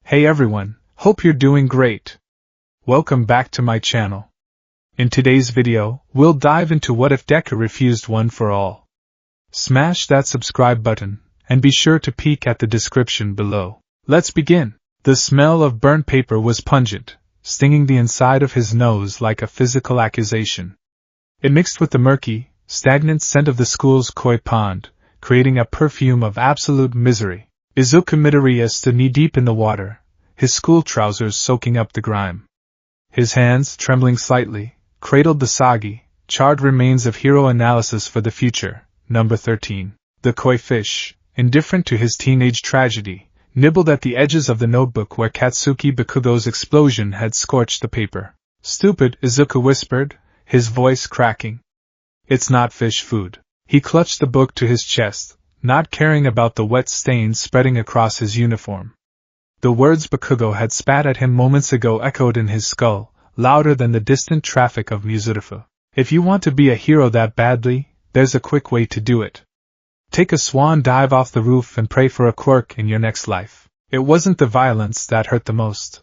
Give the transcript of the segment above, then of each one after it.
Hey everyone, hope you're doing great. Welcome back to my channel. In today's video, we'll dive into what if Deku refused one for all. Smash that subscribe button, and be sure to peek at the description below. Let's begin. The smell of burnt paper was pungent, stinging the inside of his nose like a physical accusation. It mixed with the murky, stagnant scent of the school's koi pond, creating a perfume of absolute misery. Izuku Midoriya stood knee-deep in the water, his school trousers soaking up the grime. His hands, trembling slightly, cradled the soggy, charred remains of Hero Analysis for the Future, number 13. The koi fish, indifferent to his teenage tragedy, nibbled at the edges of the notebook where Katsuki Bakugo's explosion had scorched the paper. Stupid, Izuku whispered, his voice cracking. It's not fish food. He clutched the book to his chest, not caring about the wet stains spreading across his uniform. The words Bakugo had spat at him moments ago echoed in his skull, louder than the distant traffic of Mizurifu. If you want to be a hero that badly, there's a quick way to do it. Take a swan dive off the roof and pray for a quirk in your next life. It wasn't the violence that hurt the most.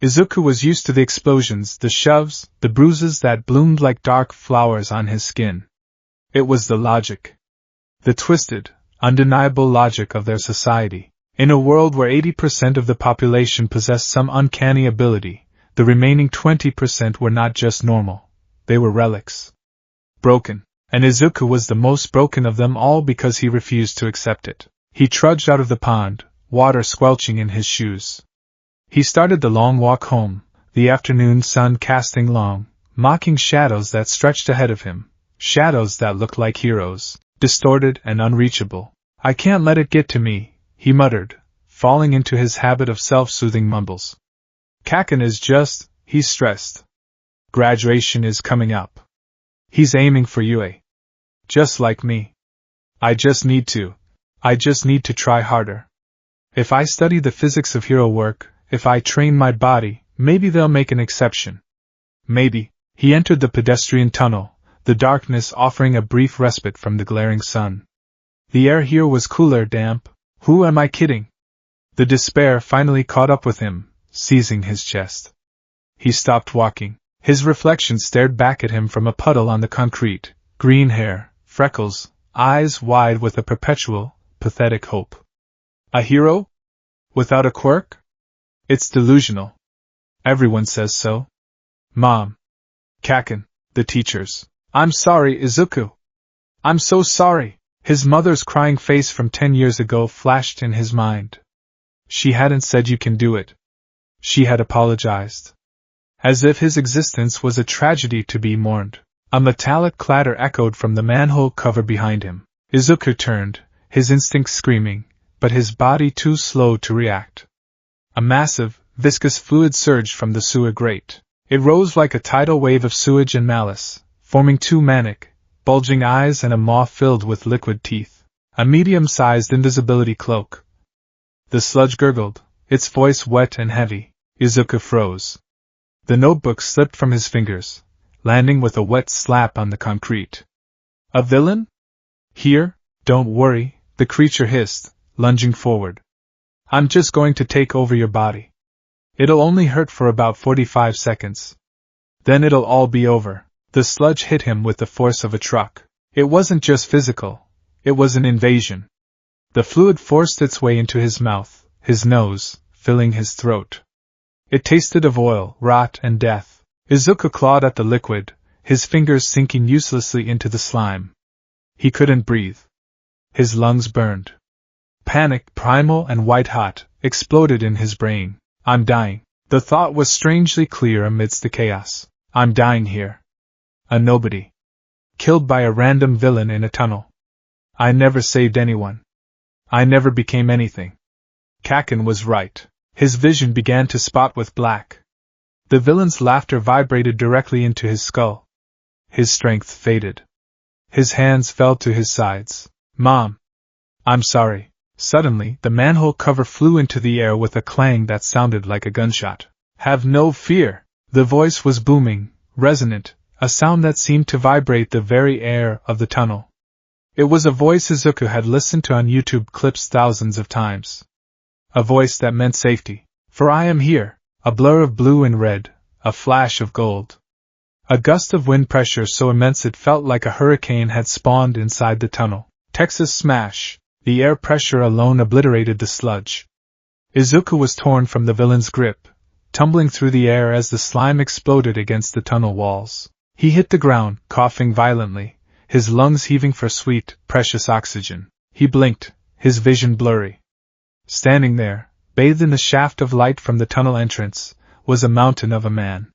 Izuku was used to the explosions, the shoves, the bruises that bloomed like dark flowers on his skin. It was the logic. The twisted, undeniable logic of their society. In a world where 80% of the population possessed some uncanny ability, the remaining 20% were not just normal, they were relics. Broken. And Izuku was the most broken of them all because he refused to accept it. He trudged out of the pond, water squelching in his shoes. He started the long walk home, the afternoon sun casting long, mocking shadows that stretched ahead of him. Shadows that looked like heroes, distorted and unreachable. I can't let it get to me, he muttered, falling into his habit of self-soothing mumbles. Kaken is just, he's stressed. Graduation is coming up. He's aiming for UA. Just like me. I just need to try harder. If I study the physics of hero work, if I train my body, maybe they'll make an exception. Maybe. He entered the pedestrian tunnel, the darkness offering a brief respite from the glaring sun. The air here was cooler, damp. Who am I kidding? The despair finally caught up with him, seizing his chest. He stopped walking. His reflection stared back at him from a puddle on the concrete. Green hair, freckles, eyes wide with a perpetual, pathetic hope. A hero? Without a quirk? It's delusional. Everyone says so. Mom. Kaken. The teachers. I'm sorry, Izuku. I'm so sorry. His mother's crying face from 10 years ago flashed in his mind. She hadn't said you can do it. She had apologized. As if his existence was a tragedy to be mourned. A metallic clatter echoed from the manhole cover behind him. Izuku turned, his instincts screaming, but his body too slow to react. A massive, viscous fluid surged from the sewer grate. It rose like a tidal wave of sewage and malice, forming two manic, bulging eyes and a maw filled with liquid teeth. A medium-sized invisibility cloak. The sludge gurgled, its voice wet and heavy. Izuku froze. The notebook slipped from his fingers, landing with a wet slap on the concrete. A villain? Here? Don't worry, the creature hissed, lunging forward. I'm just going to take over your body. It'll only hurt for about 45 seconds. Then it'll all be over. The sludge hit him with the force of a truck. It wasn't just physical, it was an invasion. The fluid forced its way into his mouth, his nose, filling his throat. It tasted of oil, rot, and death. Izuku clawed at the liquid, his fingers sinking uselessly into the slime. He couldn't breathe. His lungs burned. Panic, primal and white-hot, exploded in his brain. I'm dying. The thought was strangely clear amidst the chaos. I'm dying here. A nobody. Killed by a random villain in a tunnel. I never saved anyone. I never became anything. Kaken was right. His vision began to spot with black. The villain's laughter vibrated directly into his skull. His strength faded. His hands fell to his sides. Mom. I'm sorry. Suddenly, the manhole cover flew into the air with a clang that sounded like a gunshot. Have no fear. The voice was booming, resonant, a sound that seemed to vibrate the very air of the tunnel. It was a voice Izuku had listened to on YouTube clips thousands of times. A voice that meant safety. For I am here, a blur of blue and red, a flash of gold. A gust of wind pressure so immense it felt like a hurricane had spawned inside the tunnel. Texas smash. The air pressure alone obliterated the sludge. Izuku was torn from the villain's grip, tumbling through the air as the slime exploded against the tunnel walls. He hit the ground, coughing violently, his lungs heaving for sweet, precious oxygen. He blinked, his vision blurry. Standing there, bathed in the shaft of light from the tunnel entrance, was a mountain of a man.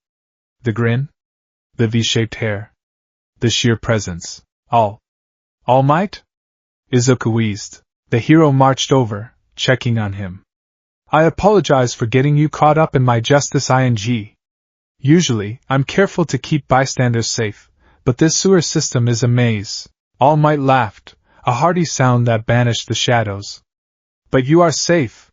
The grin? The V-shaped hair? The sheer presence? All Might? Izuku wheezed. The hero marched over, checking on him. I apologize for getting you caught up in my justice ing. Usually, I'm careful to keep bystanders safe, but this sewer system is a maze. All Might laughed, a hearty sound that banished the shadows. But you are safe.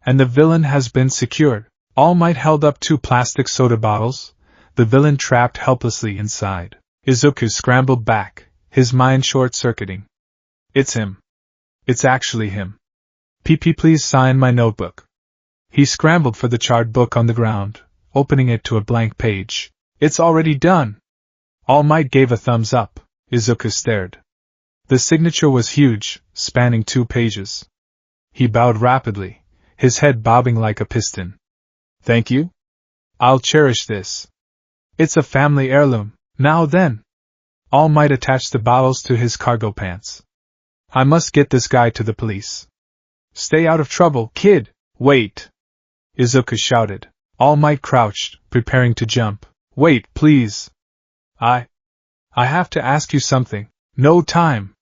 And the villain has been secured. All Might held up 2 plastic soda bottles, the villain trapped helplessly inside. Izuku scrambled back, his mind short-circuiting. It's him. It's actually him. PP, please sign my notebook. He scrambled for the charred book on the ground, opening it to a blank page. It's already done. All Might gave a thumbs up. Izuku stared. The signature was huge, spanning 2 pages. He bowed rapidly, his head bobbing like a piston. Thank you? I'll cherish this. It's a family heirloom. Now then. All Might attached the bottles to his cargo pants. I must get this guy to the police. Stay out of trouble, kid. Wait. Izuku shouted. All Might crouched, preparing to jump. Wait, please. I have to ask you something. No time.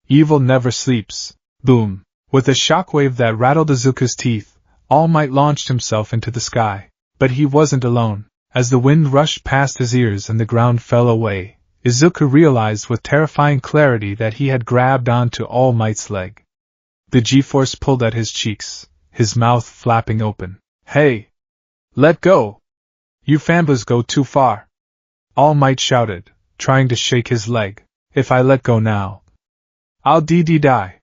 Evil never sleeps. Boom. With a shockwave that rattled Izuku's teeth, All Might launched himself into the sky. But he wasn't alone. As the wind rushed past his ears and the ground fell away, Izuku realized with terrifying clarity that he had grabbed onto All Might's leg. The G-force pulled at his cheeks, his mouth flapping open. Hey! Let go! You fanboys go too far! All Might shouted, trying to shake his leg. If I let go now, I'll die.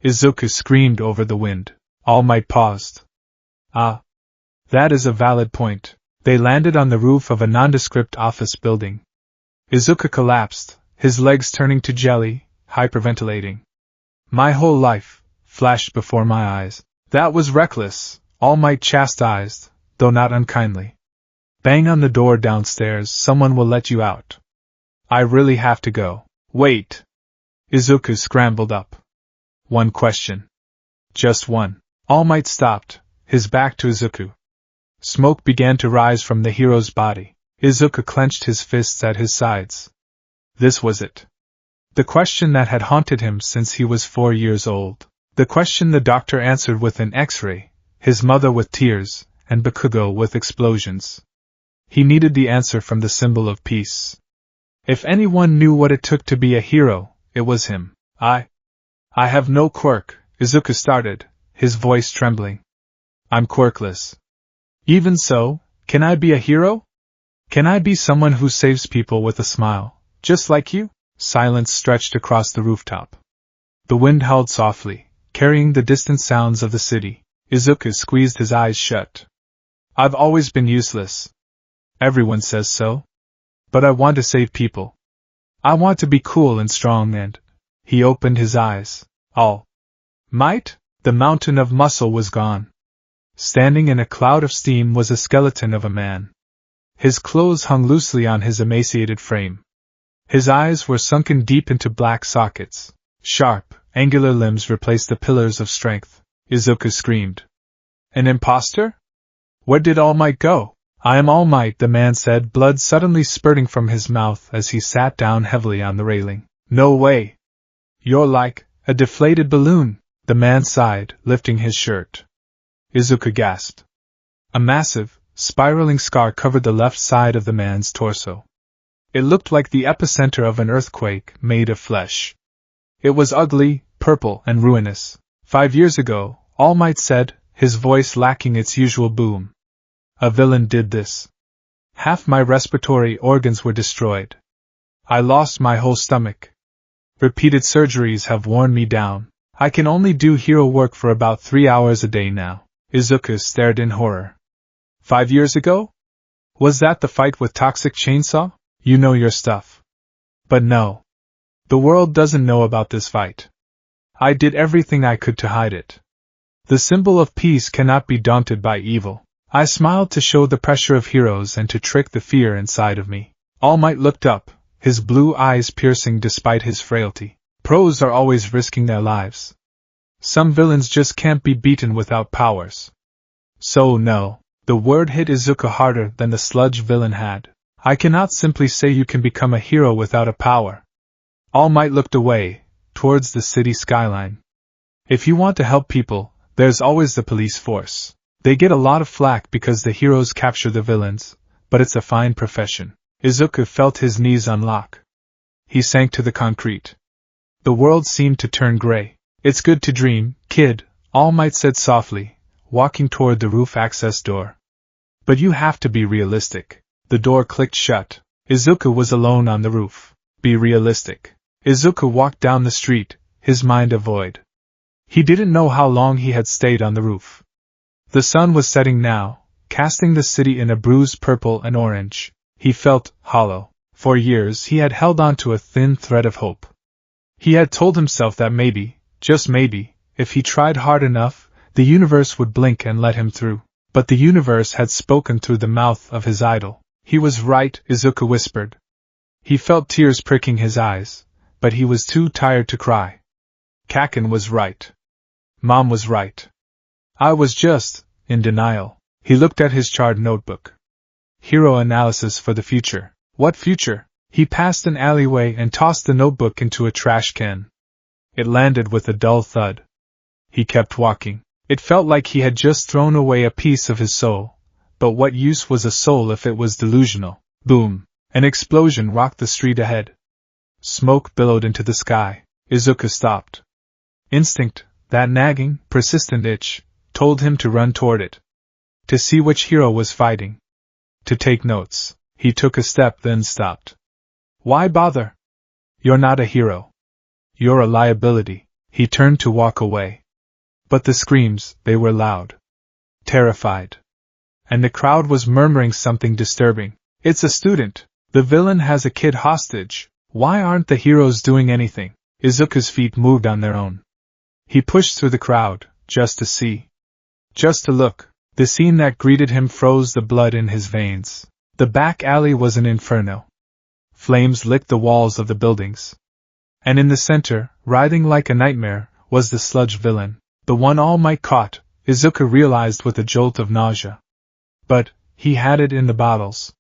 Izuku screamed over the wind. All Might paused. Ah! That is a valid point. They landed on the roof of a nondescript office building. Izuku collapsed, his legs turning to jelly, hyperventilating. My whole life flashed before my eyes. That was reckless, All Might chastised, though not unkindly. Bang on the door downstairs, someone will let you out. I really have to go. Wait. Izuku scrambled up. One question. Just one. All Might stopped, his back to Izuku. Smoke began to rise from the hero's body. Izuku clenched his fists at his sides. This was it. The question that had haunted him since he was 4 years old. The question the doctor answered with an X-ray, his mother with tears, and Bakugo with explosions. He needed the answer from the symbol of peace. If anyone knew what it took to be a hero, it was him. I have no quirk, Izuku started, his voice trembling. I'm quirkless. Even so, can I be a hero? Can I be someone who saves people with a smile, just like you? Silence stretched across the rooftop. The wind howled softly, carrying the distant sounds of the city. Izuku squeezed his eyes shut. I've always been useless. Everyone says so. But I want to save people. I want to be cool and strong and... He opened his eyes. All Might? The mountain of muscle was gone. Standing in a cloud of steam was a skeleton of a man. His clothes hung loosely on his emaciated frame. His eyes were sunken deep into black sockets. Sharp, angular limbs replaced the pillars of strength. Izuku screamed. An imposter? Where did All Might go? I am All Might, the man said, blood suddenly spurting from his mouth as he sat down heavily on the railing. No way. You're like a deflated balloon, the man sighed, lifting his shirt. Izuku gasped. A massive, spiraling scar covered the left side of the man's torso. It looked like the epicenter of an earthquake made of flesh. It was ugly, purple, and ruinous. 5 years ago, All Might said, his voice lacking its usual boom. A villain did this. Half my respiratory organs were destroyed. I lost my whole stomach. Repeated surgeries have worn me down. I can only do hero work for about 3 hours a day now. Izuku stared in horror. 5 years ago? Was that the fight with Toxic Chainsaw? You know your stuff. But no. The world doesn't know about this fight. I did everything I could to hide it. The symbol of peace cannot be daunted by evil. I smiled to show the pressure of heroes and to trick the fear inside of me. All Might looked up, his blue eyes piercing despite his frailty. Pros are always risking their lives. Some villains just can't be beaten without powers. So no, the word hit Izuku harder than the sludge villain had. I cannot simply say you can become a hero without a power. All Might looked away, towards the city skyline. If you want to help people, there's always the police force. They get a lot of flack because the heroes capture the villains, but it's a fine profession. Izuku felt his knees unlock. He sank to the concrete. The world seemed to turn gray. It's good to dream, kid, All Might said softly, walking toward the roof access door. But you have to be realistic. The door clicked shut. Izuku was alone on the roof. Be realistic. Izuku walked down the street, his mind a void. He didn't know how long he had stayed on the roof. The sun was setting now, casting the city in a bruised purple and orange. He felt hollow. For years he had held on to a thin thread of hope. He had told himself that maybe, just maybe, if he tried hard enough, the universe would blink and let him through. But the universe had spoken through the mouth of his idol. He was right, Izuku whispered. He felt tears pricking his eyes, but he was too tired to cry. Kaken was right. Mom was right. I was just in denial. He looked at his charred notebook. Hero analysis for the future. What future? He passed an alleyway and tossed the notebook into a trash can. It landed with a dull thud. He kept walking. It felt like he had just thrown away a piece of his soul. But what use was a soul if it was delusional? Boom! An explosion rocked the street ahead. Smoke billowed into the sky. Izuku stopped. Instinct, that nagging, persistent itch, told him to run toward it. To see which hero was fighting. To take notes. He took a step then stopped. Why bother? You're not a hero. You're a liability. He turned to walk away. But the screams, they were loud. Terrified. And the crowd was murmuring something disturbing. It's a student. The villain has a kid hostage. Why aren't the heroes doing anything? Izuku's feet moved on their own. He pushed through the crowd, just to see. Just to look. The scene that greeted him froze the blood in his veins. The back alley was an inferno. Flames licked the walls of the buildings. And in the center, writhing like a nightmare, was the sludge villain. The one All Might caught, Izuku realized with a jolt of nausea. But, he had it in the bottles.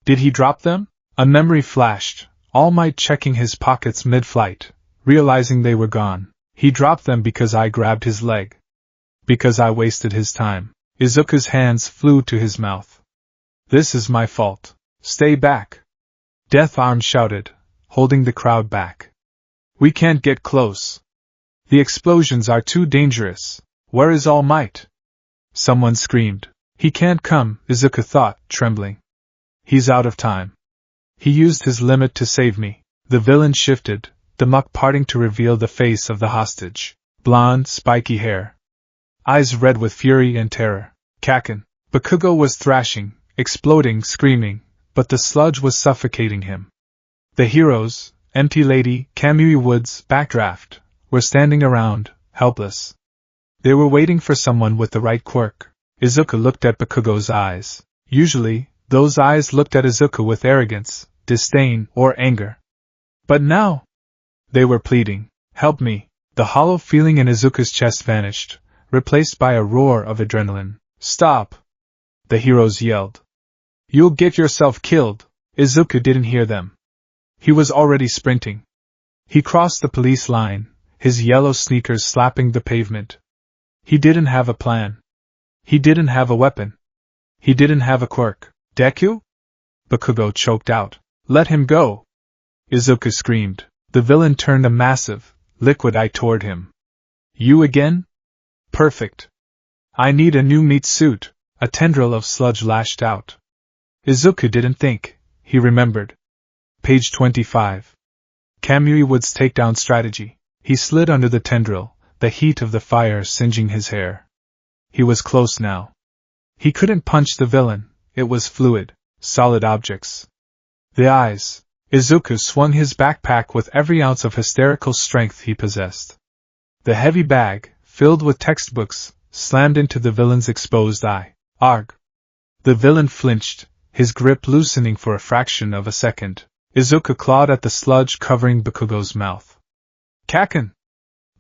Did he drop them? A memory flashed, All Might checking his pockets mid-flight, realizing they were gone. He dropped them because I grabbed his leg. Because I wasted his time. Izuku's hands flew to his mouth. This is my fault. Stay back. Death Arm shouted, holding the crowd back. We can't get close. The explosions are too dangerous. Where is All Might? Someone screamed. He can't come, Izuku thought, trembling. He's out of time. He used his limit to save me. The villain shifted, the muck parting to reveal the face of the hostage. Blonde, spiky hair. Eyes red with fury and terror. Kaken. Bakugo was thrashing, exploding, screaming, but the sludge was suffocating him. The heroes, Empty Lady, Kamui Woods, Backdraft, were standing around, helpless. They were waiting for someone with the right quirk. Izuku looked at Bakugo's eyes. Usually, those eyes looked at Izuku with arrogance, disdain, or anger. But now, they were pleading. Help me. The hollow feeling in Izuku's chest vanished, replaced by a roar of adrenaline. Stop! The heroes yelled. You'll get yourself killed. Izuku didn't hear them. He was already sprinting. He crossed the police line, his yellow sneakers slapping the pavement. He didn't have a plan. He didn't have a weapon. He didn't have a quirk. Deku? Bakugo choked out. Let him go! Izuku screamed. The villain turned a massive, liquid eye toward him. You again? Perfect. I need a new meat suit, a tendril of sludge lashed out. Izuku didn't think, he remembered. Page 25. Kamui Wood's takedown strategy. He slid under the tendril, the heat of the fire singeing his hair. He was close now. He couldn't punch the villain, it was fluid, solid objects. The eyes. Izuku swung his backpack with every ounce of hysterical strength he possessed. The heavy bag, filled with textbooks, slammed into the villain's exposed eye. Arg! The villain flinched, his grip loosening for a fraction of a second. Izuku clawed at the sludge covering Bakugo's mouth. Kaken!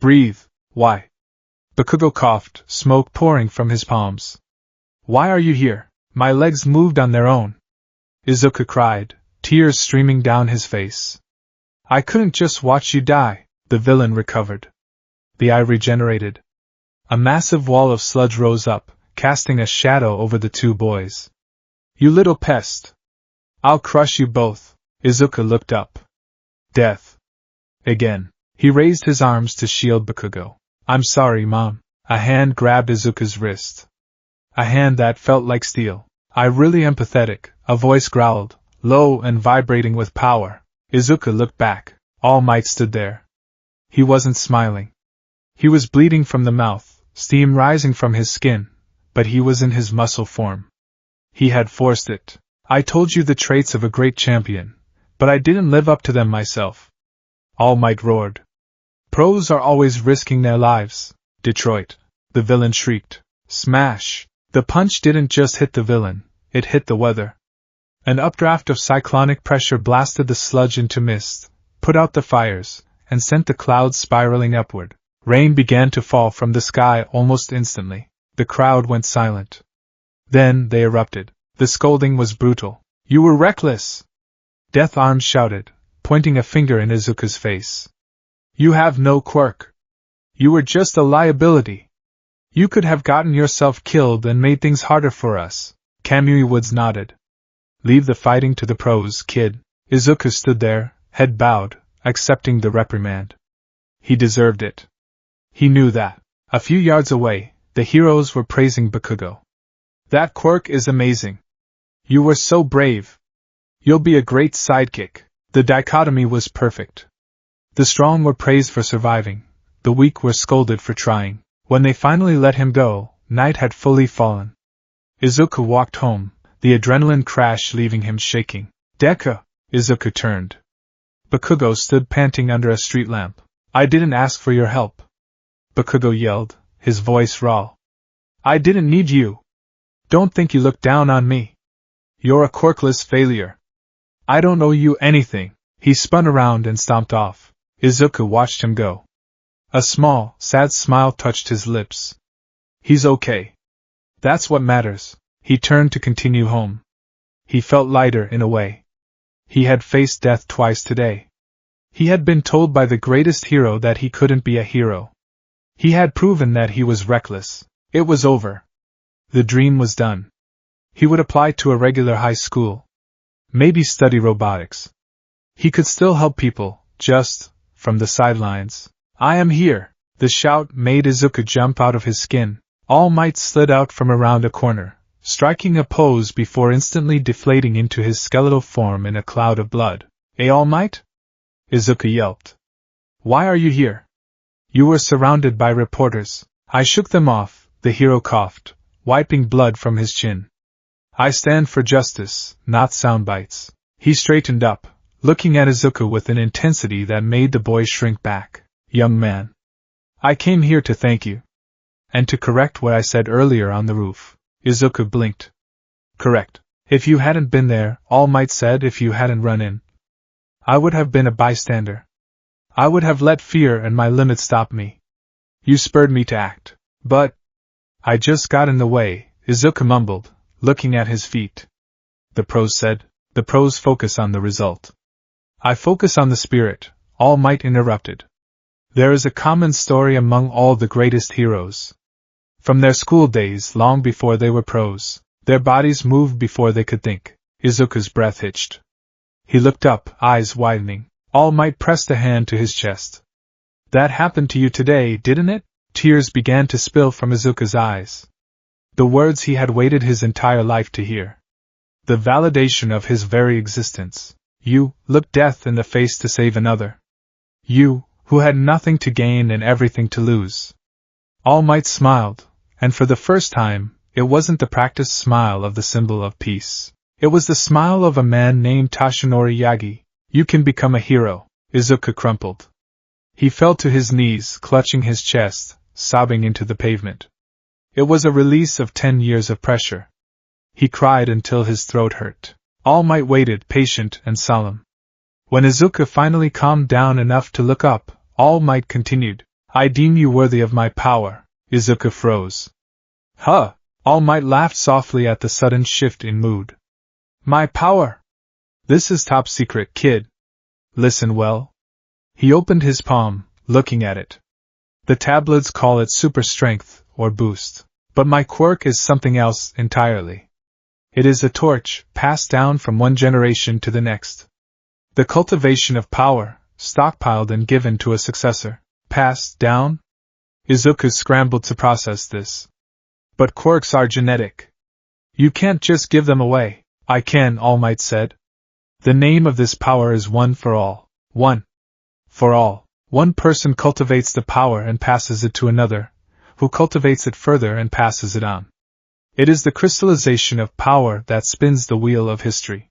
Breathe! Why? Bakugo coughed, smoke pouring from his palms. Why are you here? My legs moved on their own. Izuku cried, tears streaming down his face. I couldn't just watch you die. The villain recovered. The eye regenerated. A massive wall of sludge rose up, casting a shadow over the two boys. You little pest! I'll crush you both. Izuku looked up. Death. Again. He raised his arms to shield Bakugo. I'm sorry, Mom. A hand grabbed Izuku's wrist. A hand that felt like steel. I really am pathetic, a voice growled, low and vibrating with power. Izuku looked back. All Might stood there. He wasn't smiling. He was bleeding from the mouth, steam rising from his skin, but he was in his muscle form. He had forced it. I told you the traits of a great champion, but I didn't live up to them myself. All Might roared. Pros are always risking their lives. Detroit. The villain shrieked. Smash! The punch didn't just hit the villain, it hit the weather. An updraft of cyclonic pressure blasted the sludge into mist, put out the fires, and sent the clouds spiraling upward. Rain began to fall from the sky almost instantly. The crowd went silent. Then they erupted. The scolding was brutal. You were reckless! Death Arms shouted, pointing a finger in Izuku's face. You have no quirk. You were just a liability. You could have gotten yourself killed and made things harder for us. Kamui Woods nodded. Leave the fighting to the pros, kid. Izuku stood there, head bowed, accepting the reprimand. He deserved it. He knew that. A few yards away, the heroes were praising Bakugo. That quirk is amazing. You were so brave. You'll be a great sidekick. The dichotomy was perfect. The strong were praised for surviving, the weak were scolded for trying. When they finally let him go, night had fully fallen. Izuku walked home, the adrenaline crash leaving him shaking. Deku! Izuku turned. Bakugo stood panting under a street lamp. I didn't ask for your help. Bakugo yelled, his voice raw. I didn't need you. Don't think you look down on me. You're a quirkless failure. I don't owe you anything. He spun around and stomped off. Izuku watched him go. A small, sad smile touched his lips. He's okay. That's what matters. He turned to continue home. He felt lighter in a way. He had faced death twice today. He had been told by the greatest hero that he couldn't be a hero. He had proven that he was reckless. It was over. The dream was done. He would apply to a regular high school. Maybe study robotics. He could still help people, just from the sidelines. I am here! The shout made Izuku jump out of his skin. All Might slid out from around a corner, striking a pose before instantly deflating into his skeletal form in a cloud of blood. All Might? Izuku yelped. Why are you here? You were surrounded by reporters. I shook them off, the hero coughed, wiping blood from his chin. I stand for justice, not sound bites. He straightened up, looking at Izuku with an intensity that made the boy shrink back. Young man. I came here to thank you. And to correct what I said earlier on the roof. Izuku blinked. Correct. If you hadn't been there, All Might said if you hadn't run in. I would have been a bystander. I would have let fear and my limits stop me. You spurred me to act. But I just got in the way, Izuku mumbled, looking at his feet. The pros said. The pros focus on the result. I focus on the spirit, All Might interrupted. There is a common story among all the greatest heroes. From their school days long before they were pros, their bodies moved before they could think. Izuku's breath hitched. He looked up, eyes widening. All Might pressed a hand to his chest. That happened to you today, didn't it? Tears began to spill from Izuku's eyes. The words he had waited his entire life to hear. The validation of his very existence. You looked death in the face to save another. You, who had nothing to gain and everything to lose. All Might smiled, and for the first time, it wasn't the practiced smile of the symbol of peace. It was the smile of a man named Tashinori Yagi. You can become a hero. Izuku crumpled. He fell to his knees, clutching his chest, sobbing into the pavement. It was a release of 10 years of pressure. He cried until his throat hurt. All Might waited, patient and solemn. When Izuku finally calmed down enough to look up, All Might continued, I deem you worthy of my power. Izuku froze. Huh! All Might laughed softly at the sudden shift in mood. My power? This is top secret, kid. Listen well. He opened his palm, looking at it. The tabloids call it super strength, or boost. But my quirk is something else entirely. It is a torch, passed down from one generation to the next. The cultivation of power, stockpiled and given to a successor. Passed down? Izuku scrambled to process this. But quirks are genetic. You can't just give them away. I can, All Might said. The name of this power is One for All. One. For all. One person cultivates the power and passes it to another, who cultivates it further and passes it on. It is the crystallization of power that spins the wheel of history.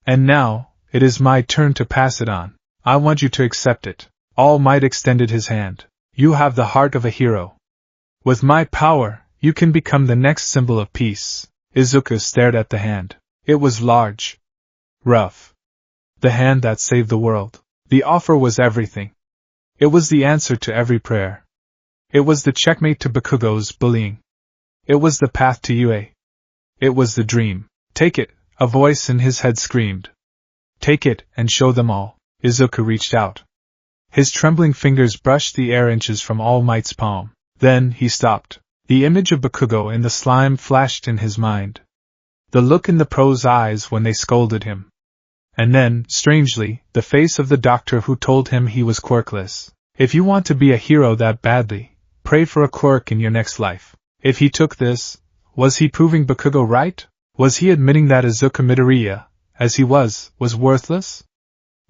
And now, it is my turn to pass it on. I want you to accept it. All Might extended his hand. You have the heart of a hero. With my power, you can become the next symbol of peace. Izuku stared at the hand. It was large. Rough. The hand that saved the world. The offer was everything. It was the answer to every prayer. It was the checkmate to Bakugo's bullying. It was the path to Yue. It was the dream. Take it, a voice in his head screamed. Take it, and show them all. Izuku reached out. His trembling fingers brushed the air inches from All Might's palm. Then he stopped. The image of Bakugo in the slime flashed in his mind. The look in the pro's eyes when they scolded him. And then, strangely, the face of the doctor who told him he was quirkless. If you want to be a hero that badly, pray for a quirk in your next life. If he took this, was he proving Bakugo right? Was he admitting that Izuku Midoriya, as he was worthless?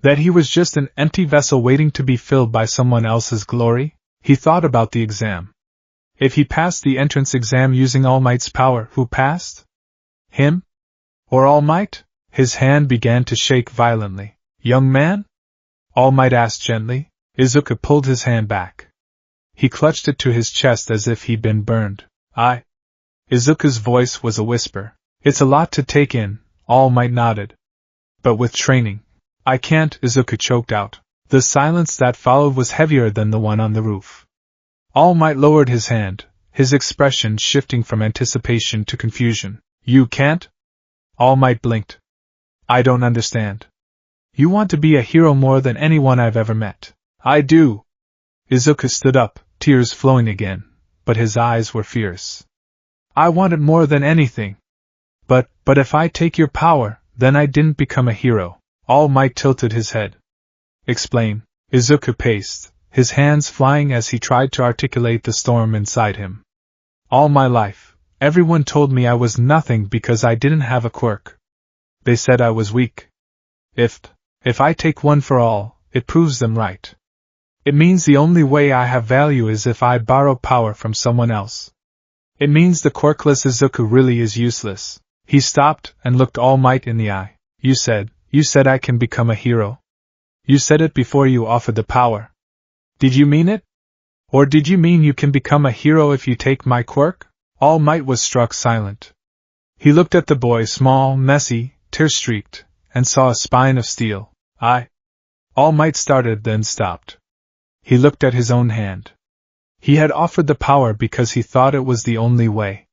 That he was just an empty vessel waiting to be filled by someone else's glory? He thought about the exam. If he passed the entrance exam using All Might's power, who passed? Him? Or All Might? His hand began to shake violently. Young man? All Might asked gently. Izuku pulled his hand back. He clutched it to his chest as if he'd been burned. Izuku's voice was a whisper. It's a lot to take in, All Might nodded. But with training. I can't, Izuku choked out. The silence that followed was heavier than the one on the roof. All Might lowered his hand, his expression shifting from anticipation to confusion. You can't? All Might blinked. I don't understand. You want to be a hero more than anyone I've ever met. I do. Izuku stood up, tears flowing again, but his eyes were fierce. I want it more than anything. But if I take your power, then I didn't become a hero. All Might tilted his head. Explain. Izuku paced, his hands flying as he tried to articulate the storm inside him. All my life, everyone told me I was nothing because I didn't have a quirk. They said I was weak. If I take One for All, it proves them right. It means the only way I have value is if I borrow power from someone else. It means the quirkless Izuku really is useless. He stopped and looked All Might in the eye. You said I can become a hero. You said it before you offered the power. Did you mean it? Or did you mean you can become a hero if you take my quirk? All Might was struck silent. He looked at the boy, small, messy, tear-streaked, and saw a spine of steel. All Might started, then stopped. He looked at his own hand. He had offered the power because he thought it was the only way.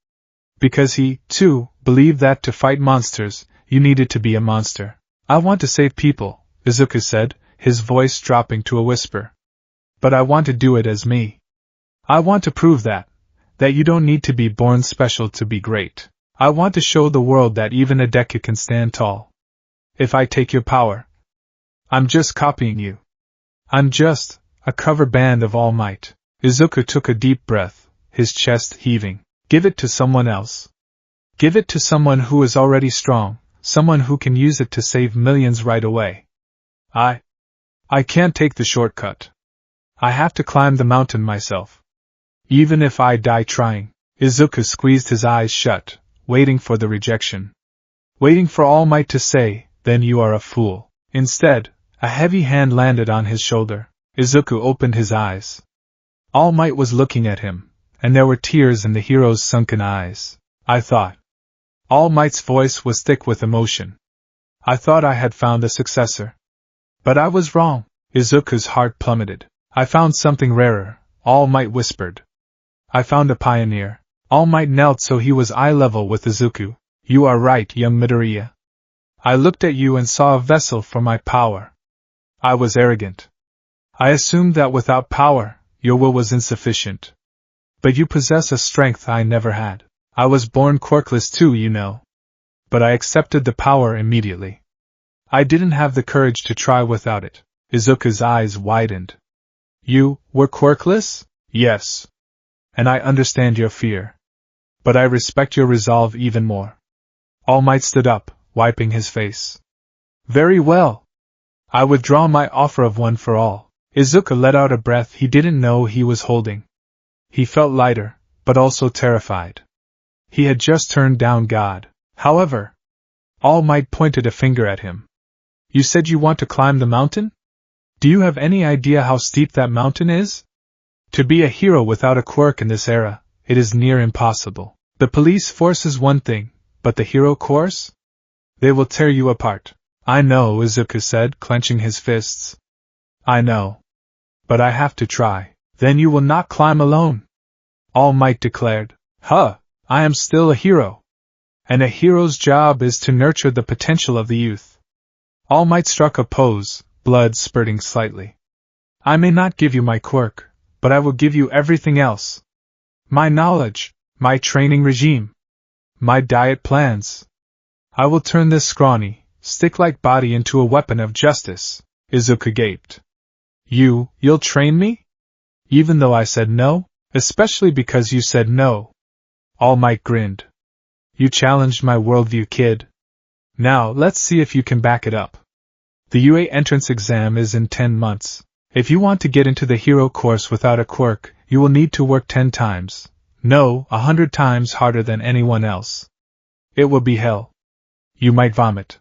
Because he, too, believed that to fight monsters, you needed to be a monster. I want to save people, Izuku said, his voice dropping to a whisper. But I want to do it as me. I want to prove that you don't need to be born special to be great. I want to show the world that even a Deku can stand tall. If I take your power, I'm just copying you. I'm just a cover band of All Might. Izuku took a deep breath, his chest heaving. Give it to someone else. Give it to someone who is already strong, someone who can use it to save millions right away. I can't take the shortcut. I have to climb the mountain myself. Even if I die trying. Izuku squeezed his eyes shut, waiting for the rejection. Waiting for All Might to say, "Then you are a fool." Instead, a heavy hand landed on his shoulder. Izuku opened his eyes. All Might was looking at him, and there were tears in the hero's sunken eyes. "I thought." All Might's voice was thick with emotion. "I thought I had found a successor. But I was wrong." Izuku's heart plummeted. "I found something rarer," All Might whispered. "I found a pioneer." All Might knelt so he was eye level with Izuku. "You are right, young Midoriya. I looked at you and saw a vessel for my power. I was arrogant. I assumed that without power, your will was insufficient. But you possess a strength I never had. I was born quirkless too, you know. But I accepted the power immediately. I didn't have the courage to try without it." Izuku's eyes widened. "You were quirkless?" "Yes. And I understand your fear. But I respect your resolve even more." All Might stood up, wiping his face. "Very well. I withdraw my offer of one for all." Izuku let out a breath he didn't know he was holding. He felt lighter, but also terrified. He had just turned down God. However, All Might pointed a finger at him. "You said you want to climb the mountain? Do you have any idea how steep that mountain is? To be a hero without a quirk in this era, it is near impossible. The police force is one thing, but the hero course? They will tear you apart." "I know," Izuku said, clenching his fists. "I know. But I have to try." "Then you will not climb alone," All Might declared. "Huh, I am still a hero. And a hero's job is to nurture the potential of the youth." All Might struck a pose, blood spurting slightly. "I may not give you my quirk, but I will give you everything else. My knowledge, my training regime, my diet plans. I will turn this scrawny, stick-like body into a weapon of justice." Izuku gaped. You'll train me? Even though I said no? Especially because you said no." All Might grinned. "You challenged my worldview, kid. Now let's see if you can back it up. The UA entrance exam is in 10 months. If you want to get into the hero course without a quirk, you will need to work 10 times. No, 100 times harder than anyone else. It will be hell. You might vomit.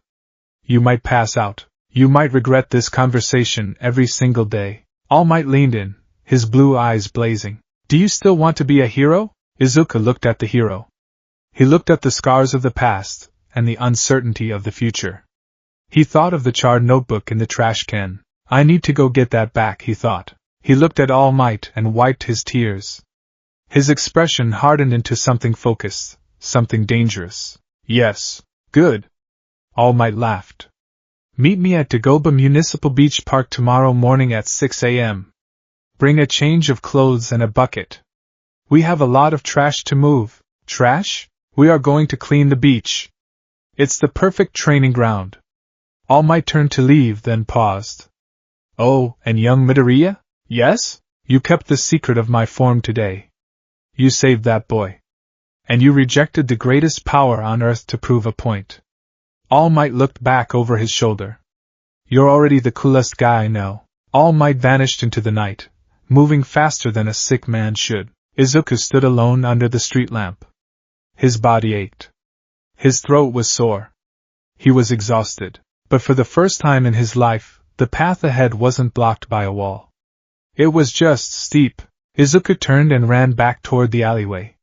You might pass out. You might regret this conversation every single day." All Might leaned in, his blue eyes blazing. "Do you still want to be a hero?" Izuku looked at the hero. He looked at the scars of the past, and the uncertainty of the future. He thought of the charred notebook in the trash can. "I need to go get that back," he thought. He looked at All Might and wiped his tears. His expression hardened into something focused, something dangerous. "Yes. Good." All Might laughed. "Meet me at Dagoba Municipal Beach Park tomorrow morning at 6 a.m. Bring a change of clothes and a bucket. We have a lot of trash to move." "Trash? We are going to clean the beach. It's the perfect training ground." All Might turned to leave, then paused. "Oh, and young Midoriya? Yes? You kept the secret of my form today. You saved that boy. And you rejected the greatest power on earth to prove a point." All Might looked back over his shoulder. "You're already the coolest guy I know." All Might vanished into the night, moving faster than a sick man should. Izuku stood alone under the street lamp. His body ached. His throat was sore. He was exhausted. But for the first time in his life, the path ahead wasn't blocked by a wall. It was just steep. Izuku turned and ran back toward the alleyway.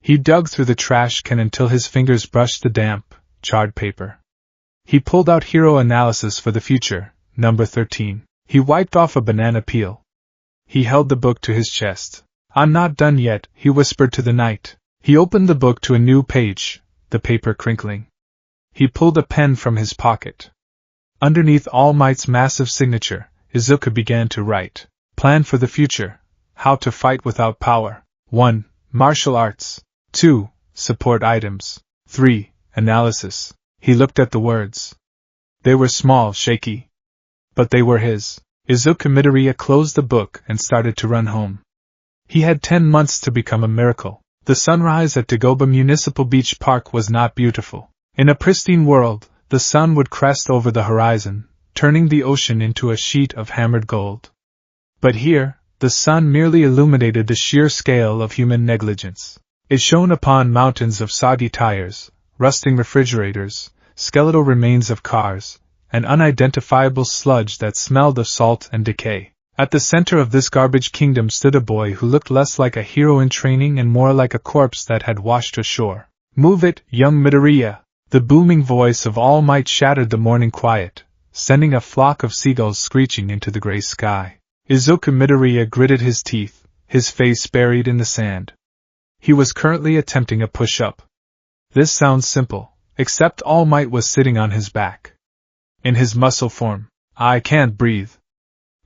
He dug through the trash can until his fingers brushed the damp, charred paper. He pulled out Hero Analysis for the Future, number 13. He wiped off a banana peel. He held the book to his chest. "I'm not done yet," he whispered to the night. He opened the book to a new page, the paper crinkling. He pulled a pen from his pocket. Underneath All Might's massive signature, Izuku began to write. Plan for the future. How to fight without power. 1. Martial arts. 2. Support items. 3. Analysis. He looked at the words. They were small, shaky. But they were his. Izuku Midoriya closed the book and started to run home. He had 10 months to become a miracle. The sunrise at Dagoba Municipal Beach Park was not beautiful. In a pristine world, the sun would crest over the horizon, turning the ocean into a sheet of hammered gold. But here, the sun merely illuminated the sheer scale of human negligence. It shone upon mountains of soggy tires, rusting refrigerators, skeletal remains of cars, and unidentifiable sludge that smelled of salt and decay. At the center of this garbage kingdom stood a boy who looked less like a hero in training and more like a corpse that had washed ashore. "Move it, young Midoriya!" The booming voice of All Might shattered the morning quiet, sending a flock of seagulls screeching into the gray sky. Izuku Midoriya gritted his teeth, his face buried in the sand. He was currently attempting a push-up. This sounds simple, except All Might was sitting on his back. In his muscle form, "I can't breathe,"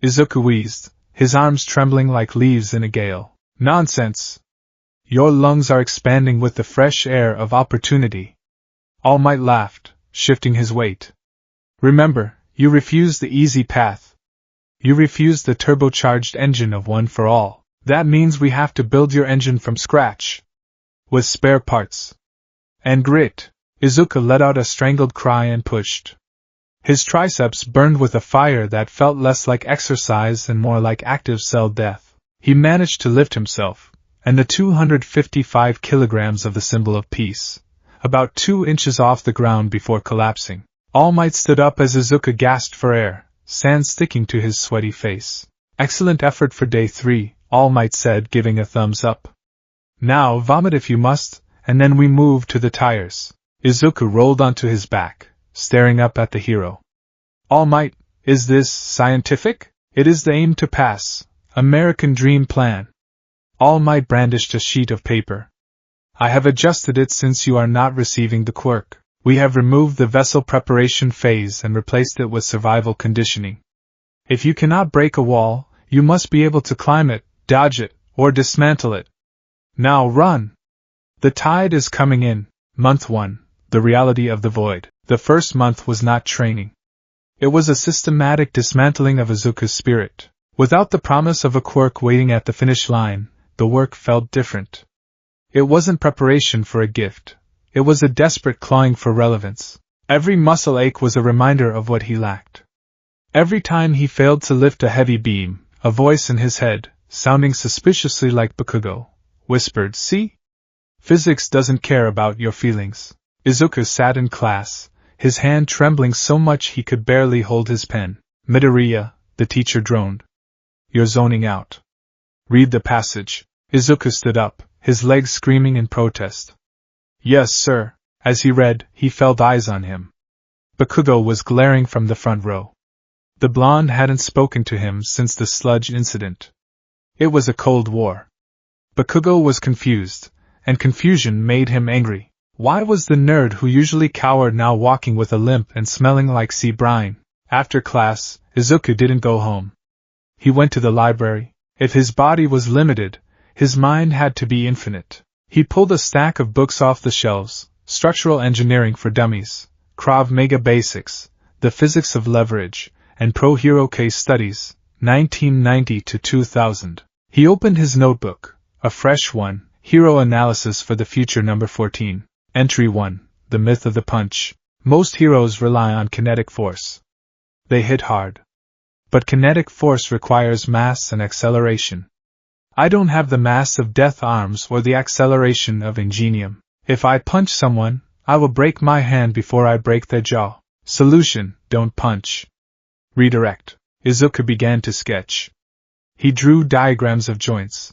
Izuku wheezed, his arms trembling like leaves in a gale. "Nonsense! Your lungs are expanding with the fresh air of opportunity." All Might laughed, shifting his weight. "Remember, you refused the easy path. You refused the turbocharged engine of One for All. That means we have to build your engine from scratch. With spare parts. And grit." Izuku let out a strangled cry and pushed. His triceps burned with a fire that felt less like exercise and more like active cell death. He managed to lift himself, and the 255 kilograms of the symbol of peace, about 2 inches off the ground before collapsing. All Might stood up as Izuku gasped for air, sand sticking to his sweaty face. "Excellent effort for day 3, All Might said, giving a thumbs up. "Now vomit if you must, and then we move to the tires." Izuku rolled onto his back, staring up at the hero. "All Might, is this scientific?" "It is the aim to pass. American Dream Plan." All Might brandished a sheet of paper. "I have adjusted it since you are not receiving the quirk. We have removed the vessel preparation phase and replaced it with survival conditioning. If you cannot break a wall, you must be able to climb it, dodge it, or dismantle it. Now run! The tide is coming in." Month 1. The reality of the void. The first month was not training. It was a systematic dismantling of Izuku's spirit. Without the promise of a quirk waiting at the finish line, the work felt different. It wasn't preparation for a gift. It was a desperate clawing for relevance. Every muscle ache was a reminder of what he lacked. Every time he failed to lift a heavy beam, a voice in his head, sounding suspiciously like Bakugo, whispered, "See? Physics doesn't care about your feelings." Izuku sat in class, his hand trembling so much he could barely hold his pen. "Midoriya," the teacher droned. "You're zoning out. Read the passage." Izuku stood up, his legs screaming in protest. "Yes, sir." As he read, he felt eyes on him. Bakugo was glaring from the front row. The blonde hadn't spoken to him since the sludge incident. It was a Cold War. Bakugo was confused, and confusion made him angry. Why was the nerd who usually cowered now walking with a limp and smelling like sea brine? After class, Izuku didn't go home. He went to the library. If his body was limited, his mind had to be infinite. He pulled a stack of books off the shelves: Structural Engineering for Dummies, Krav Maga Basics, The Physics of Leverage, and Pro Hero Case Studies, 1990 to 2000. He opened his notebook, a fresh one, Hero Analysis for the Future number 14. Entry 1, The Myth of the Punch. Most heroes rely on kinetic force. They hit hard. But kinetic force requires mass and acceleration. I don't have the mass of Death Arms or the acceleration of Ingenium. If I punch someone, I will break my hand before I break their jaw. Solution: don't punch. Redirect. Izuku began to sketch. He drew diagrams of joints.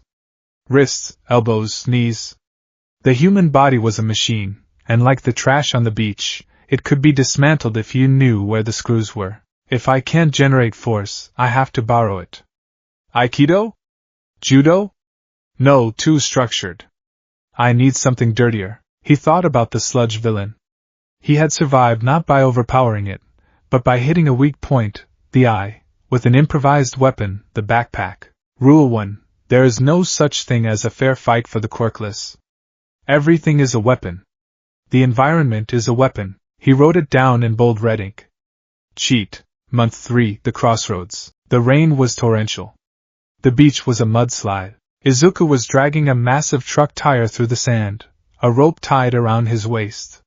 Wrists, elbows, knees. The human body was a machine, and like the trash on the beach, it could be dismantled if you knew where the screws were. If I can't generate force, I have to borrow it. Aikido? Judo? No, too structured. I need something dirtier. He thought about the sludge villain. He had survived not by overpowering it, but by hitting a weak point, the eye, with an improvised weapon, the backpack. Rule 1. There is no such thing as a fair fight for the quirkless. Everything is a weapon. The environment is a weapon. He wrote it down in bold red ink. Cheat. Month 3, The Crossroads. The rain was torrential. The beach was a mudslide. Izuku was dragging a massive truck tire through the sand, a rope tied around his waist.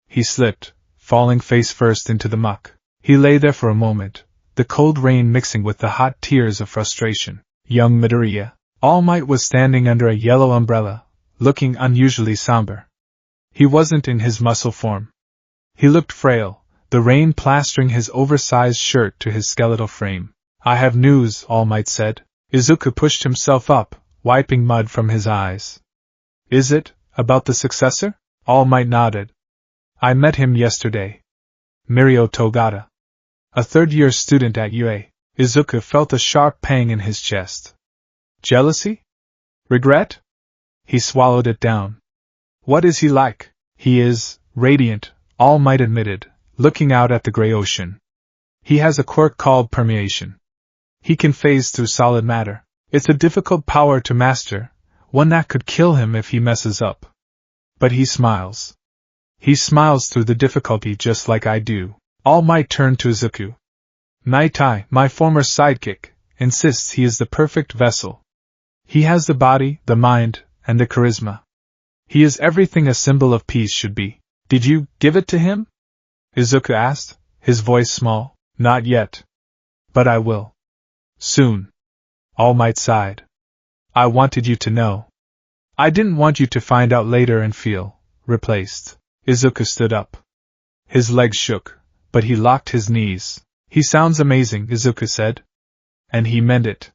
He slipped, falling face first into the muck. He lay there for a moment, the cold rain mixing with the hot tears of frustration. Young Midoriya. All Might was standing under a yellow umbrella, looking unusually somber. He wasn't in his muscle form. He looked frail, the rain plastering his oversized shirt to his skeletal frame. I have news, All Might said. Izuku pushed himself up, wiping mud from his eyes. Is it about the successor? All Might nodded. I met him yesterday. Mirio Togata, a third-year student at UA. Izuku felt a sharp pang in his chest. Jealousy? Regret? He swallowed it down. What is he like? He is radiant, All Might admitted, looking out at the gray ocean. He has a quirk called permeation. He can phase through solid matter. It's a difficult power to master, one that could kill him if he messes up. But he smiles. He smiles through the difficulty just like I do. All Might turned to Izuku. Naitai, my former sidekick, insists he is the perfect vessel. He has the body, the mind, and the charisma. He is everything a symbol of peace should be. Did you give it to him? Izuku asked, his voice small. Not yet. But I will. Soon. All Might sighed. I wanted you to know. I didn't want you to find out later and feel replaced. Izuku stood up. His legs shook, but he locked his knees. He sounds amazing, Izuku said. And he meant it.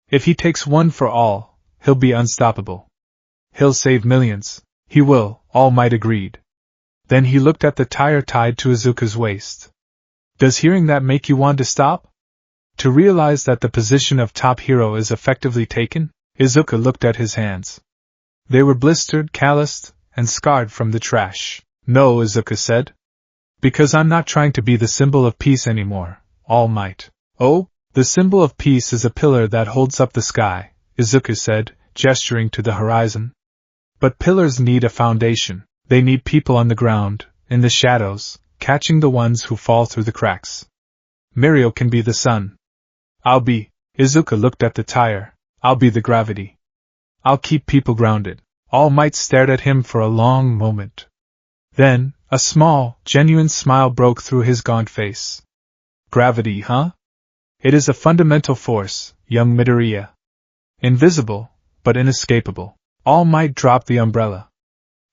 If he takes one for all, he'll be unstoppable. He'll save millions. He will, All Might agreed. Then he looked at the tire tied to Izuku's waist. Does hearing that make you want to stop? To realize that the position of top hero is effectively taken? Izuku looked at his hands. They were blistered, calloused, and scarred from the trash. No, Izuku said. Because I'm not trying to be the symbol of peace anymore, All Might. Oh, the symbol of peace is a pillar that holds up the sky, Izuku said, gesturing to the horizon. But pillars need a foundation. They need people on the ground, in the shadows, catching the ones who fall through the cracks. Mirio can be the sun. Izuku looked at the tire. I'll be the gravity. I'll keep people grounded. All Might stared at him for a long moment. Then, a small, genuine smile broke through his gaunt face. Gravity, huh? It is a fundamental force, young Midoriya. Invisible, but inescapable. All Might dropped the umbrella.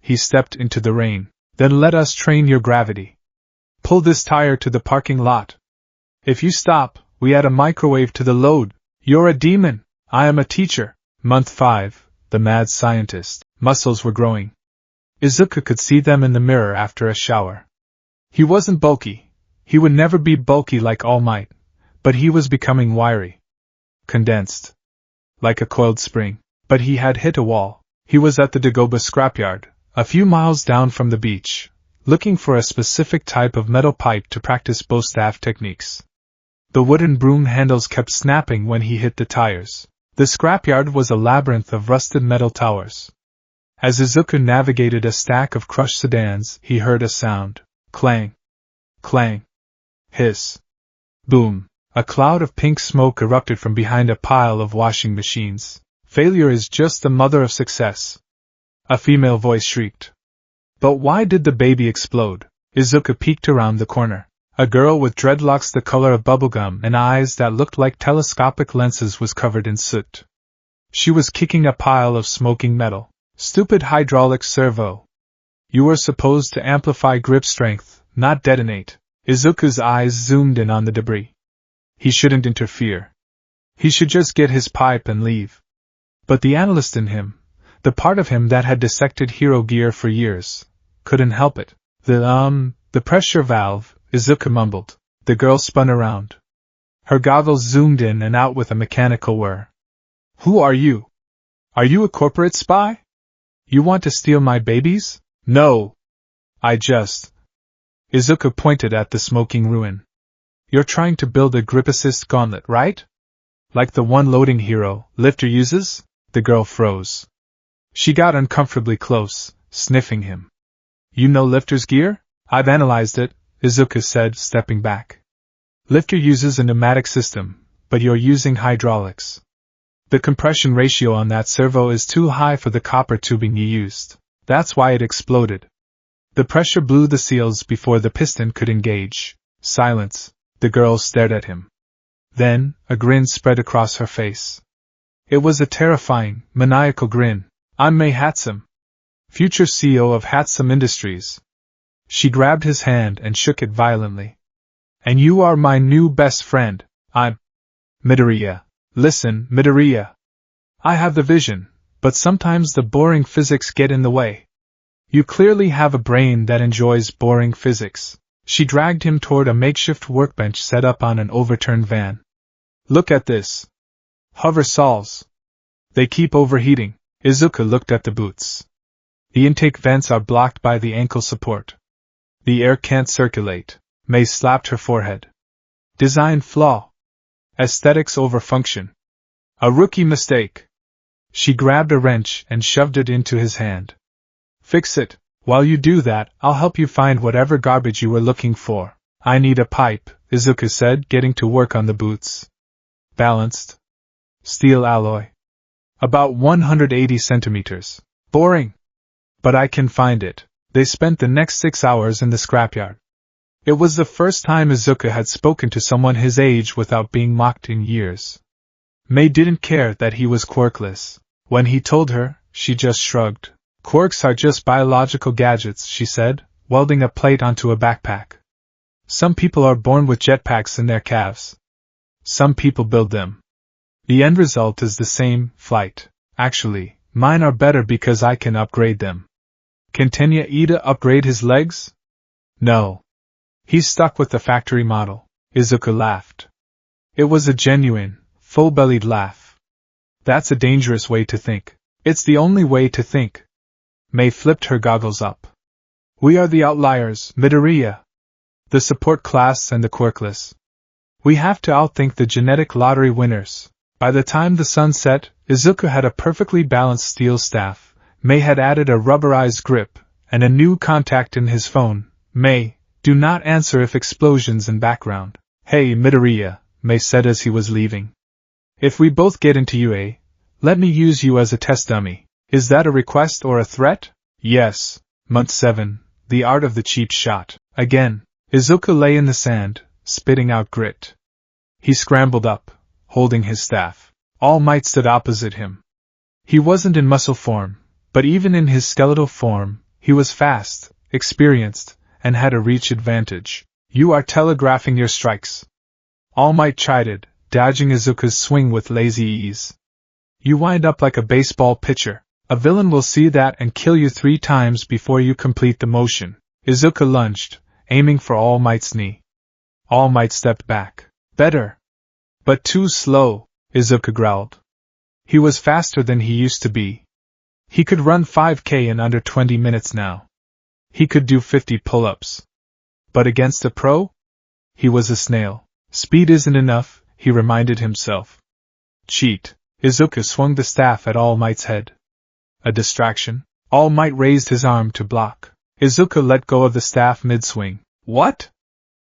He stepped into the rain. Then let us train your gravity. Pull this tire to the parking lot. If you stop, we add a microwave to the load. You're a demon. I am a teacher. Month 5, the mad scientist. Muscles were growing. Izuku could see them in the mirror after a shower. He wasn't bulky. He would never be bulky like All Might, but he was becoming wiry. Condensed. Like a coiled spring. But he had hit a wall. He was at the Dagoba scrapyard, a few miles down from the beach, looking for a specific type of metal pipe to practice bow staff techniques. The wooden broom handles kept snapping when he hit the tires. The scrapyard was a labyrinth of rusted metal towers. As Izuku navigated a stack of crushed sedans, he heard a sound. Clang. Clang. Hiss. Boom. A cloud of pink smoke erupted from behind a pile of washing machines. Failure is just the mother of success. A female voice shrieked. But why did the baby explode? Izuku peeked around the corner. A girl with dreadlocks the color of bubblegum and eyes that looked like telescopic lenses was covered in soot. She was kicking a pile of smoking metal. Stupid hydraulic servo. You were supposed to amplify grip strength, not detonate. Izuku's eyes zoomed in on the debris. He shouldn't interfere. He should just get his pipe and leave. But the analyst in him, the part of him that had dissected hero gear for years, couldn't help it. The pressure valve, Izuku mumbled. The girl spun around. Her goggles zoomed in and out with a mechanical whir. Who are you? Are you a corporate spy? You want to steal my babies? No. Izuku pointed at the smoking ruin. You're trying to build a grip assist gauntlet, right? Like the one loading hero, Lifter uses? The girl froze. She got uncomfortably close, sniffing him. You know Lifter's gear? I've analyzed it, Izuku said, stepping back. Lifter uses a pneumatic system, but you're using hydraulics. The compression ratio on that servo is too high for the copper tubing you used. That's why it exploded. The pressure blew the seals before the piston could engage. Silence. The girl stared at him. Then, a grin spread across her face. It was a terrifying, maniacal grin. I'm May Hatsum, future CEO of Hatsum Industries. She grabbed his hand and shook it violently. And you are my new best friend. I'm Midoriya. Listen, Midoriya. I have the vision, but sometimes the boring physics get in the way. You clearly have a brain that enjoys boring physics. She dragged him toward a makeshift workbench set up on an overturned van. Look at this. Hover saws. They keep overheating. Izuku looked at the boots. The intake vents are blocked by the ankle support. The air can't circulate. May slapped her forehead. Design flaw. Aesthetics over function. A rookie mistake. She grabbed a wrench and shoved it into his hand. Fix it. While you do that, I'll help you find whatever garbage you were looking for. I need a pipe, Izuku said, getting to work on the boots. Balanced. Steel alloy. About 180 centimeters. Boring. But I can find it. They spent the next 6 hours in the scrapyard. It was the first time Izuku had spoken to someone his age without being mocked in years. May didn't care that he was quirkless. When he told her, she just shrugged. Quirks are just biological gadgets, she said, welding a plate onto a backpack. Some people are born with jetpacks in their calves. Some people build them. The end result is the same, flight. Actually, mine are better because I can upgrade them. Can Tenya Ida upgrade his legs? No. He's stuck with the factory model. Izuku laughed. It was a genuine, full-bellied laugh. That's a dangerous way to think. It's the only way to think. May flipped her goggles up. We are the outliers, Midoriya. The support class and the quirkless. We have to outthink the genetic lottery winners. By the time the sun set, Izuku had a perfectly balanced steel staff. May had added a rubberized grip, and a new contact in his phone. May, do not answer if explosions in background. Hey, Midoriya, May said as he was leaving. If we both get into UA, let me use you as a test dummy. Is that a request or a threat? Yes. Month 7, The Art of the Cheap Shot. Again, Izuku lay in the sand, spitting out grit. He scrambled up, holding his staff. All Might stood opposite him. He wasn't in muscle form, but even in his skeletal form, he was fast, experienced, and had a reach advantage. You are telegraphing your strikes. All Might chided, dodging Izuku's swing with lazy ease. You wind up like a baseball pitcher. A villain will see that and kill you 3 times before you complete the motion. Izuku lunged, aiming for All Might's knee. All Might stepped back. Better. But too slow, Izuku growled. He was faster than he used to be. He could run 5K in under 20 minutes now. He could do 50 pull-ups. But against a pro? He was a snail. Speed isn't enough, he reminded himself. Cheat. Izuku swung the staff at All Might's head. A distraction? All Might raised his arm to block. Izuku let go of the staff mid-swing. What?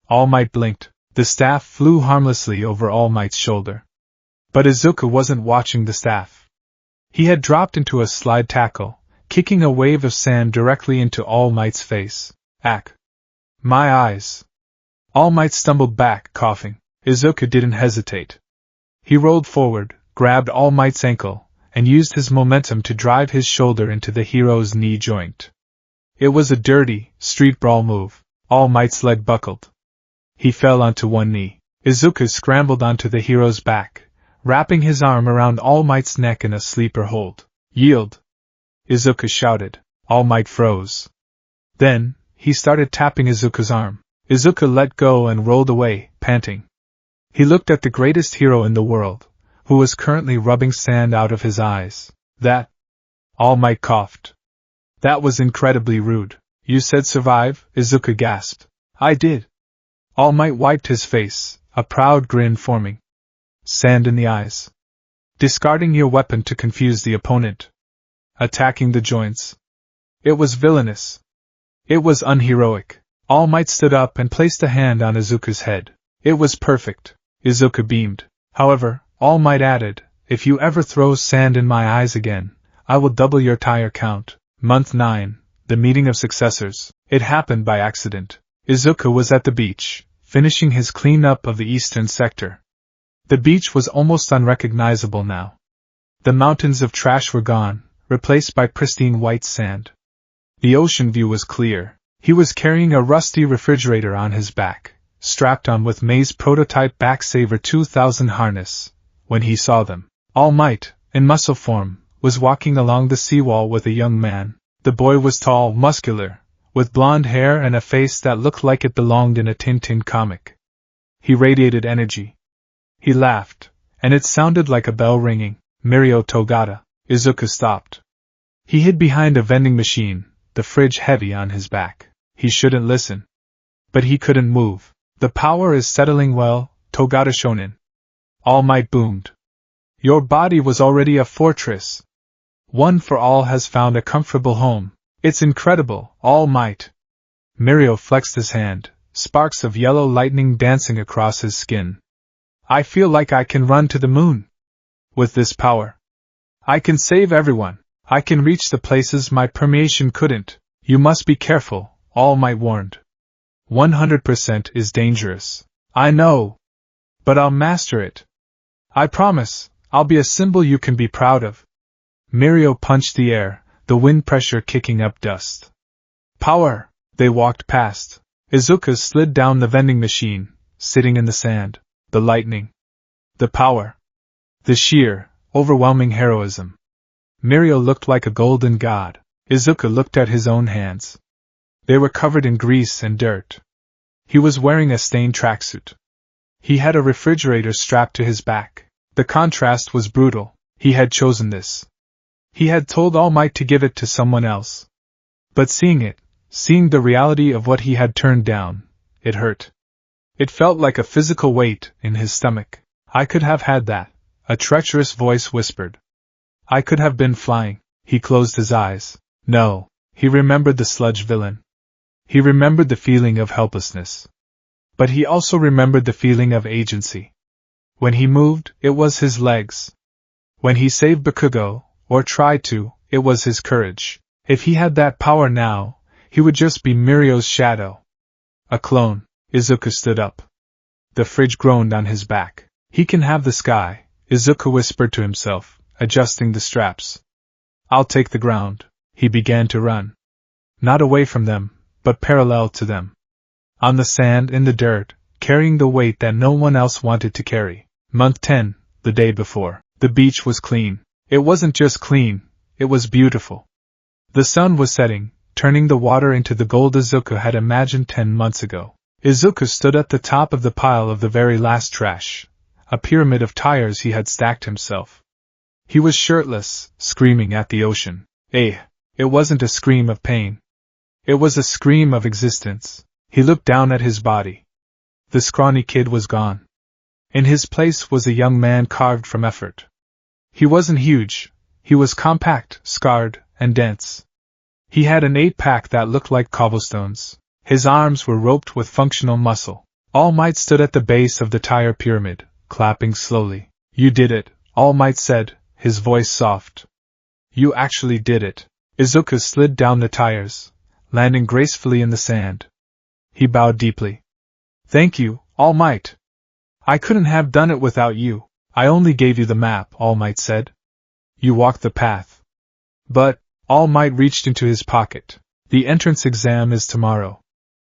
All Might blinked. The staff flew harmlessly over All Might's shoulder. But Izuku wasn't watching the staff. He had dropped into a slide tackle, kicking a wave of sand directly into All Might's face. Ack. My eyes. All Might stumbled back, coughing. Izuku didn't hesitate. He rolled forward, grabbed All Might's ankle, and used his momentum to drive his shoulder into the hero's knee joint. It was a dirty, street brawl move. All Might's leg buckled. He fell onto one knee. Izuku scrambled onto the hero's back, wrapping his arm around All Might's neck in a sleeper hold. Yield! Izuku shouted. All Might froze. Then, he started tapping Izuku's arm. Izuku let go and rolled away, panting. He looked at the greatest hero in the world, who was currently rubbing sand out of his eyes. That? All Might coughed. That was incredibly rude. You said survive? Izuku gasped. I did. All Might wiped his face, a proud grin forming. Sand in the eyes. Discarding your weapon to confuse the opponent. Attacking the joints. It was villainous. It was unheroic. All Might stood up and placed a hand on Izuku's head. It was perfect. Izuku beamed. However, All Might added, if you ever throw sand in my eyes again, I will double your tire count. Month 9, the meeting of successors. It happened by accident. Izuku was at the beach, finishing his cleanup of the eastern sector. The beach was almost unrecognizable now. The mountains of trash were gone, replaced by pristine white sand. The ocean view was clear. He was carrying a rusty refrigerator on his back, strapped on with May's prototype Backsaver 2000 harness. When he saw them, All Might, in muscle form, was walking along the seawall with a young man. The boy was tall, muscular, with blonde hair and a face that looked like it belonged in a Tintin comic. He radiated energy. He laughed, and it sounded like a bell ringing. Mirio Togata. Izuku stopped. He hid behind a vending machine, the fridge heavy on his back. He shouldn't listen. But he couldn't move. The power is settling well, Togata Shonin. All Might boomed. Your body was already a fortress. One for All has found a comfortable home. It's incredible, All Might. Mirio flexed his hand, sparks of yellow lightning dancing across his skin. I feel like I can run to the moon. With this power, I can save everyone. I can reach the places my permeation couldn't. You must be careful, All Might warned. 100% is dangerous. I know. But I'll master it. I promise, I'll be a symbol you can be proud of. Mirio punched the air, the wind pressure kicking up dust. Power! They walked past. Izuku slid down the vending machine, sitting in the sand. The lightning. The power. The sheer, overwhelming heroism. Mirio looked like a golden god. Izuku looked at his own hands. They were covered in grease and dirt. He was wearing a stained tracksuit. He had a refrigerator strapped to his back. The contrast was brutal. He had chosen this. He had told All Might to give it to someone else. But seeing the reality of what he had turned down, it hurt. It felt like a physical weight in his stomach. I could have had that, a treacherous voice whispered. I could have been flying. He closed his eyes. No, he remembered the sludge villain. He remembered the feeling of helplessness. But he also remembered the feeling of agency. When he moved, it was his legs. When he saved Bakugo, or tried to, it was his courage. If he had that power now, he would just be Mirio's shadow. A clone. Izuku stood up. The fridge groaned on his back. He can have the sky, Izuku whispered to himself, adjusting the straps. I'll take the ground. He began to run. Not away from them, but parallel to them. On the sand, in the dirt, carrying the weight that no one else wanted to carry. Month 10, the day before. The beach was clean. It wasn't just clean, it was beautiful. The sun was setting, turning the water into the gold Izuku had imagined 10 months ago. Izuku stood at the top of the pile of the very last trash, a pyramid of tires he had stacked himself. He was shirtless, screaming at the ocean. It wasn't a scream of pain. It was a scream of existence. He looked down at his body. The scrawny kid was gone. In his place was a young man carved from effort. He wasn't huge. He was compact, scarred, and dense. He had an 8-pack that looked like cobblestones. His arms were roped with functional muscle. All Might stood at the base of the tire pyramid, clapping slowly. You did it, All Might said, his voice soft. You actually did it. Izuku slid down the tires, landing gracefully in the sand. He bowed deeply. Thank you, All Might. I couldn't have done it without you. I only gave you the map, All Might said. You walked the path. But, All Might reached into his pocket. The entrance exam is tomorrow.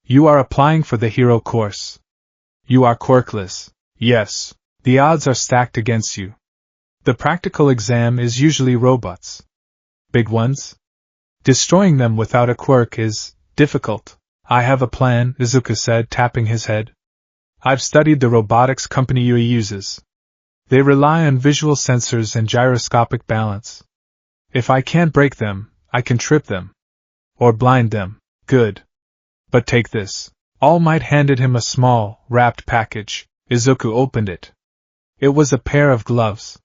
You are applying for the hero course. You are quirkless. Yes. The odds are stacked against you. The practical exam is usually robots. Big ones? Destroying them without a quirk is difficult. I have a plan, Izuku said, tapping his head. I've studied the robotics company Yui uses. They rely on visual sensors and gyroscopic balance. If I can't break them, I can trip them. Or blind them. Good. But take this. All Might handed him a small, wrapped package. Izuku opened it. It was a pair of gloves.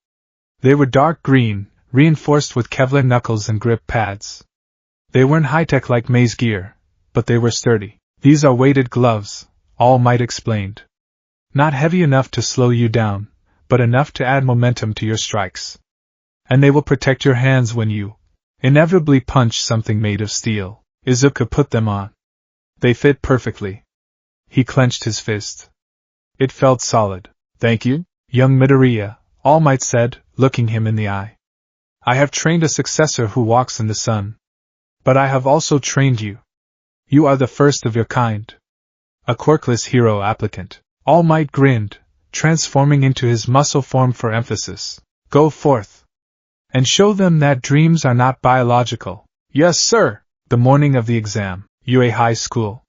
They were dark green, reinforced with Kevlar knuckles and grip pads. They weren't high-tech like May's gear, but they were sturdy. These are weighted gloves, All Might explained. Not heavy enough to slow you down, but enough to add momentum to your strikes. And they will protect your hands when you inevitably punch something made of steel. Izuku put them on. They fit perfectly. He clenched his fist. It felt solid. Thank you, young Midoriya, All Might said, looking him in the eye. I have trained a successor who walks in the sun. But I have also trained you. You are the first of your kind. A quirkless hero applicant. All Might grinned, transforming into his muscle form for emphasis. Go forth. And show them that dreams are not biological. Yes, sir. The morning of the exam, UA High School.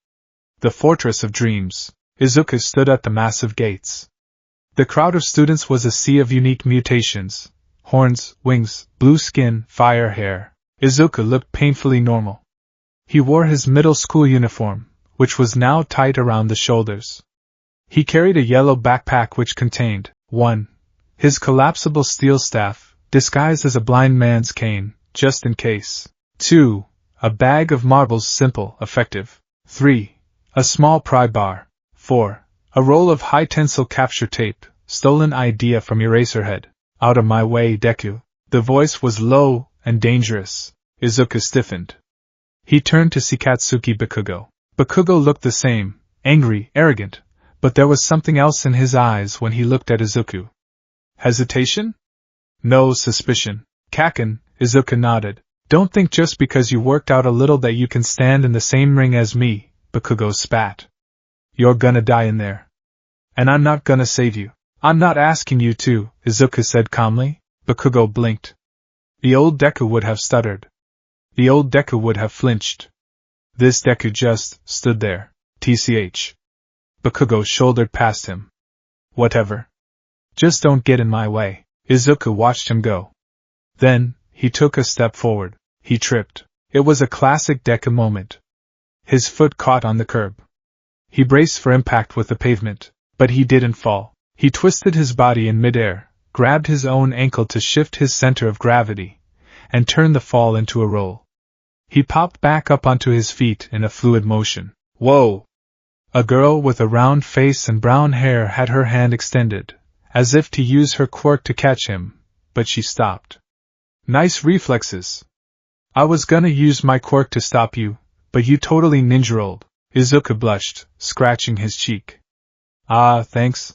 The fortress of dreams. Izuku stood at the massive gates. The crowd of students was a sea of unique mutations. Horns, wings, blue skin, fire hair. Izuku looked painfully normal. He wore his middle school uniform, which was now tight around the shoulders. He carried a yellow backpack which contained 1. His collapsible steel staff, disguised as a blind man's cane, just in case. 2. A bag of marbles, simple, effective. 3. A small pry bar. 4. A roll of high-tensile capture tape, stolen idea from Eraserhead. Out of my way, Deku. The voice was low and dangerous. Izuku stiffened. He turned to see Katsuki Bakugo. Bakugo looked the same, angry, arrogant, but there was something else in his eyes when he looked at Izuku. Hesitation? No, suspicion. Kaken, Izuku nodded. Don't think just because you worked out a little that you can stand in the same ring as me, Bakugo spat. You're gonna die in there. And I'm not gonna save you. I'm not asking you to, Izuku said calmly. Bakugo blinked. The old Deku would have stuttered. The old Deku would have flinched. This Deku just stood there. TCH. Bakugo shouldered past him. Whatever. Just don't get in my way. Izuku watched him go. Then, he took a step forward. He tripped. It was a classic Deku moment. His foot caught on the curb. He braced for impact with the pavement, but he didn't fall. He twisted his body in midair, grabbed his own ankle to shift his center of gravity, and turned the fall into a roll. He popped back up onto his feet in a fluid motion. Whoa! A girl with a round face and brown hair had her hand extended, as if to use her quirk to catch him, but she stopped. Nice reflexes. I was gonna use my quirk to stop you, but you totally ninja-rolled. Izuku blushed, scratching his cheek. Ah, thanks.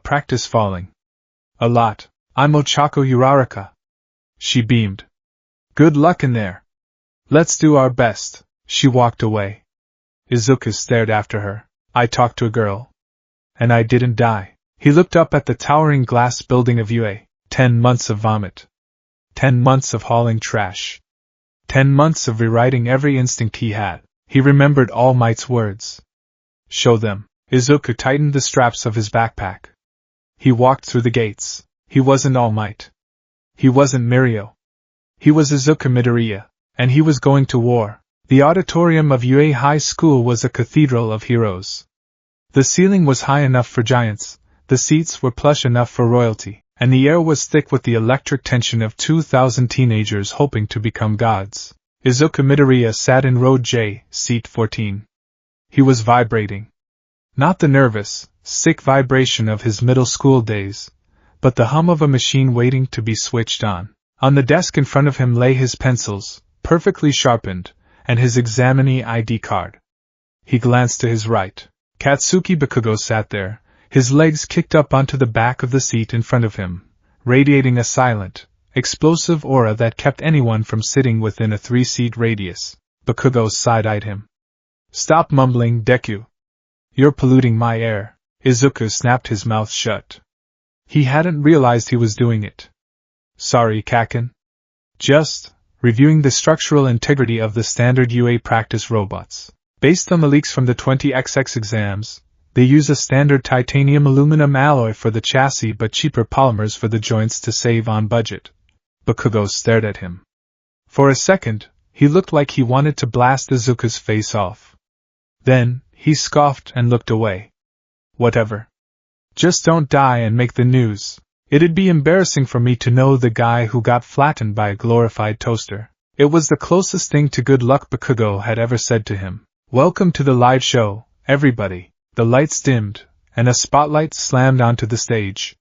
Practice falling. A lot. I'm Ochako Uraraka. She beamed. Good luck in there. Let's do our best. She walked away. Izuku stared after her. I talked to a girl. And I didn't die. He looked up at the towering glass building of UA. 10 months of vomit. 10 months of hauling trash. 10 months of rewriting every instinct he had. He remembered All Might's words. Show them. Izuku tightened the straps of his backpack. He walked through the gates. He wasn't All Might. He wasn't Mirio. He was Izuku Midoriya, and he was going to war. The auditorium of UA High School was a cathedral of heroes. The ceiling was high enough for giants, the seats were plush enough for royalty, and the air was thick with the electric tension of 2,000 teenagers hoping to become gods. Izuku Midoriya sat in row J, seat 14. He was vibrating. Not the nervous, sick vibration of his middle school days, but the hum of a machine waiting to be switched on. On the desk in front of him lay his pencils, perfectly sharpened, and his examinee ID card. He glanced to his right. Katsuki Bakugo sat there, his legs kicked up onto the back of the seat in front of him, radiating a silent, explosive aura that kept anyone from sitting within a 3-seat radius. Bakugo side-eyed him. Stop mumbling, Deku. You're polluting my air. Izuku snapped his mouth shut. He hadn't realized he was doing it. Sorry, Kaken. Just reviewing the structural integrity of the standard UA practice robots. Based on the leaks from the 20XX exams, they use a standard titanium aluminum alloy for the chassis but cheaper polymers for the joints to save on budget. Bakugo stared at him. For a second, he looked like he wanted to blast Izuku's face off. Then, he scoffed and looked away. Whatever. Just don't die and make the news. It'd be embarrassing for me to know the guy who got flattened by a glorified toaster. It was the closest thing to good luck Bakugo had ever said to him. Welcome to the live show, everybody. The lights dimmed, and a spotlight slammed onto the stage.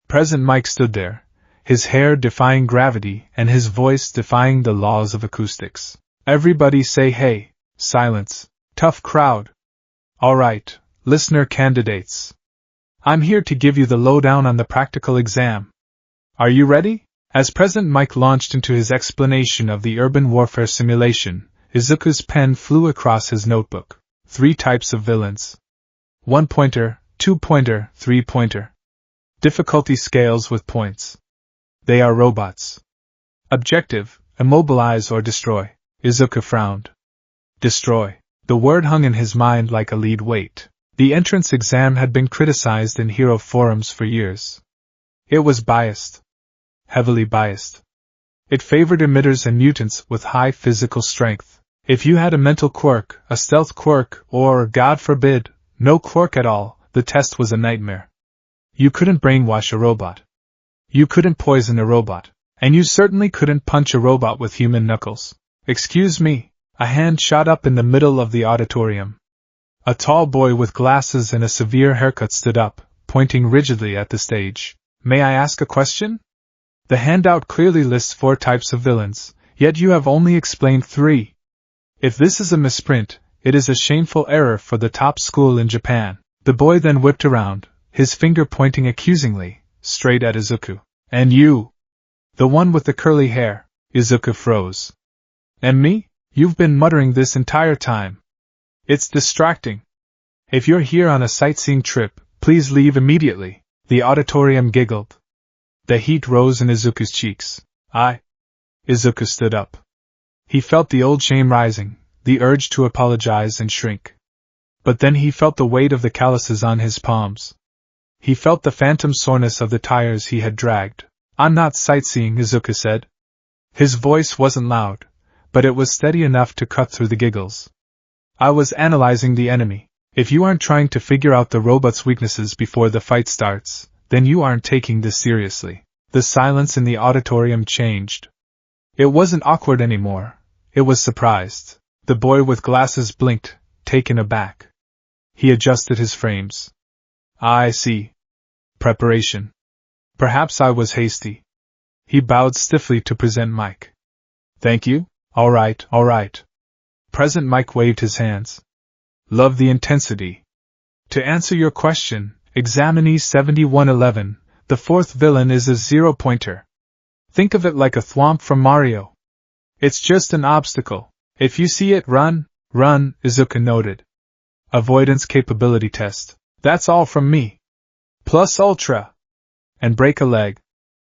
President Mike stood there, his hair defying gravity and his voice defying the laws of acoustics. Everybody say hey. Silence. Tough crowd. All right, listener candidates. I'm here to give you the lowdown on the practical exam. Are you ready? As President Mike launched into his explanation of the urban warfare simulation, Izuku's pen flew across his notebook. 3 types of villains. 1-pointer, 2-pointer, 3-pointer. Difficulty scales with points. They are robots. Objective, immobilize or destroy. Izuku frowned. Destroy. The word hung in his mind like a lead weight. The entrance exam had been criticized in hero forums for years. It was biased. Heavily biased. It favored emitters and mutants with high physical strength. If you had a mental quirk, a stealth quirk, or, God forbid, no quirk at all, the test was a nightmare. You couldn't brainwash a robot. You couldn't poison a robot. And you certainly couldn't punch a robot with human knuckles. Excuse me. A hand shot up in the middle of the auditorium. A tall boy with glasses and a severe haircut stood up, pointing rigidly at the stage. May I ask a question? The handout clearly lists 4 types of villains, yet you have only explained 3. If this is a misprint, it is a shameful error for the top school in Japan. The boy then whipped around, his finger pointing accusingly, straight at Izuku. And you? The one with the curly hair. Izuku froze. And me? You've been muttering this entire time. It's distracting. If you're here on a sightseeing trip, please leave immediately. The auditorium giggled. The heat rose in Izuku's cheeks. Izuku stood up. He felt the old shame rising, the urge to apologize and shrink. But then he felt the weight of the calluses on his palms. He felt the phantom soreness of the tires he had dragged. I'm not sightseeing, Izuku said. His voice wasn't loud, but it was steady enough to cut through the giggles. I was analyzing the enemy. If you aren't trying to figure out the robot's weaknesses before the fight starts, then you aren't taking this seriously. The silence in the auditorium changed. It wasn't awkward anymore. It was surprised. The boy with glasses blinked, taken aback. He adjusted his frames. I see. Preparation. Perhaps I was hasty. He bowed stiffly to present Mike. Thank you. All right. President Mike waved his hands. Love the intensity. To answer your question, examinee 7111, the 4th villain is a 0-pointer. Think of it like a thwomp from Mario. It's just an obstacle. If you see it, run, Izuku noted. Avoidance capability test. That's all from me. Plus ultra. And break a leg.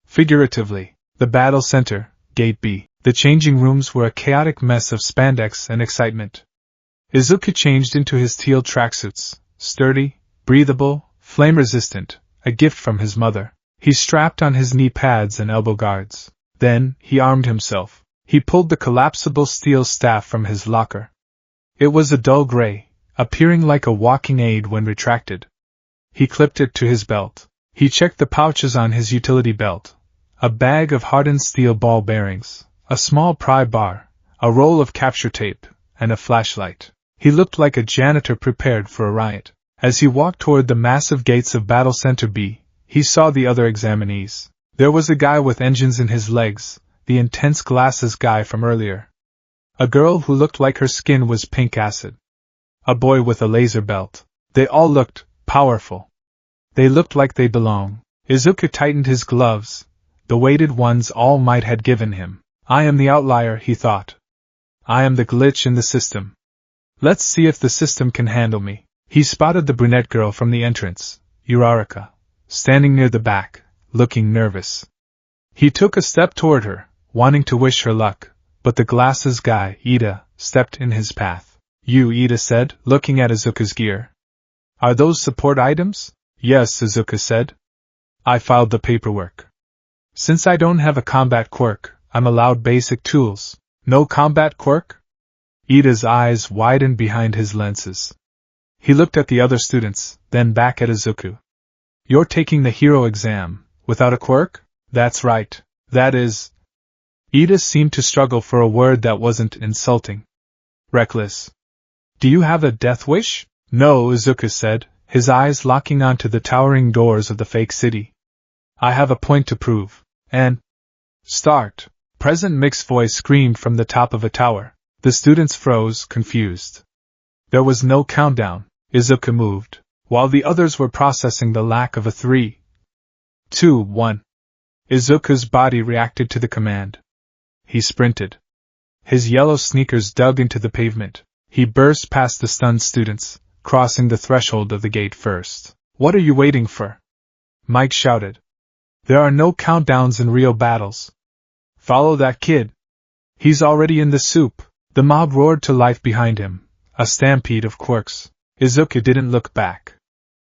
Figuratively, the battle center, Gate B. The changing rooms were a chaotic mess of spandex and excitement. Izuku changed into his teal tracksuits, sturdy, breathable, flame-resistant, a gift from his mother. He strapped on his knee pads and elbow guards. Then, he armed himself. He pulled the collapsible steel staff from his locker. It was a dull gray, appearing like a walking aid when retracted. He clipped it to his belt. He checked the pouches on his utility belt. A bag of hardened steel ball bearings, a small pry bar, a roll of capture tape, and a flashlight. He looked like a janitor prepared for a riot. As he walked toward the massive gates of Battle Center B, he saw the other examinees. There was a guy with engines in his legs, the intense glasses guy from earlier. A girl who looked like her skin was pink acid. A boy with a laser belt. They all looked powerful. They looked like they belonged. Izuku tightened his gloves, the weighted ones All Might had given him. I am the outlier, he thought. I am the glitch in the system. Let's see if the system can handle me. He spotted the brunette girl from the entrance, Uraraka, standing near the back, looking nervous. He took a step toward her, wanting to wish her luck, but the glasses guy, Ida, stepped in his path. You, Ida said, looking at Izuku's gear. Are those support items? Yes, Izuku said. I filed the paperwork. Since I don't have a combat quirk, I'm allowed basic tools. No combat quirk? Ida's eyes widened behind his lenses. He looked at the other students, then back at Izuku. You're taking the hero exam, without a quirk? That's right. That is... Ida seemed to struggle for a word that wasn't insulting. Reckless. Do you have a death wish? No, Izuku said, his eyes locking onto the towering doors of the fake city. I have a point to prove. And... Start. President Mick's voice screamed from the top of a tower. The students froze, confused. There was no countdown. Izuku moved, while the others were processing the lack of a 3, 2, 1. Izuku's body reacted to the command. He sprinted. His yellow sneakers dug into the pavement. He burst past the stunned students, crossing the threshold of the gate first. "What are you waiting for?" Mike shouted. "There are no countdowns in real battles. Follow that kid. He's already in the soup." The mob roared to life behind him, a stampede of quirks. Izuku didn't look back.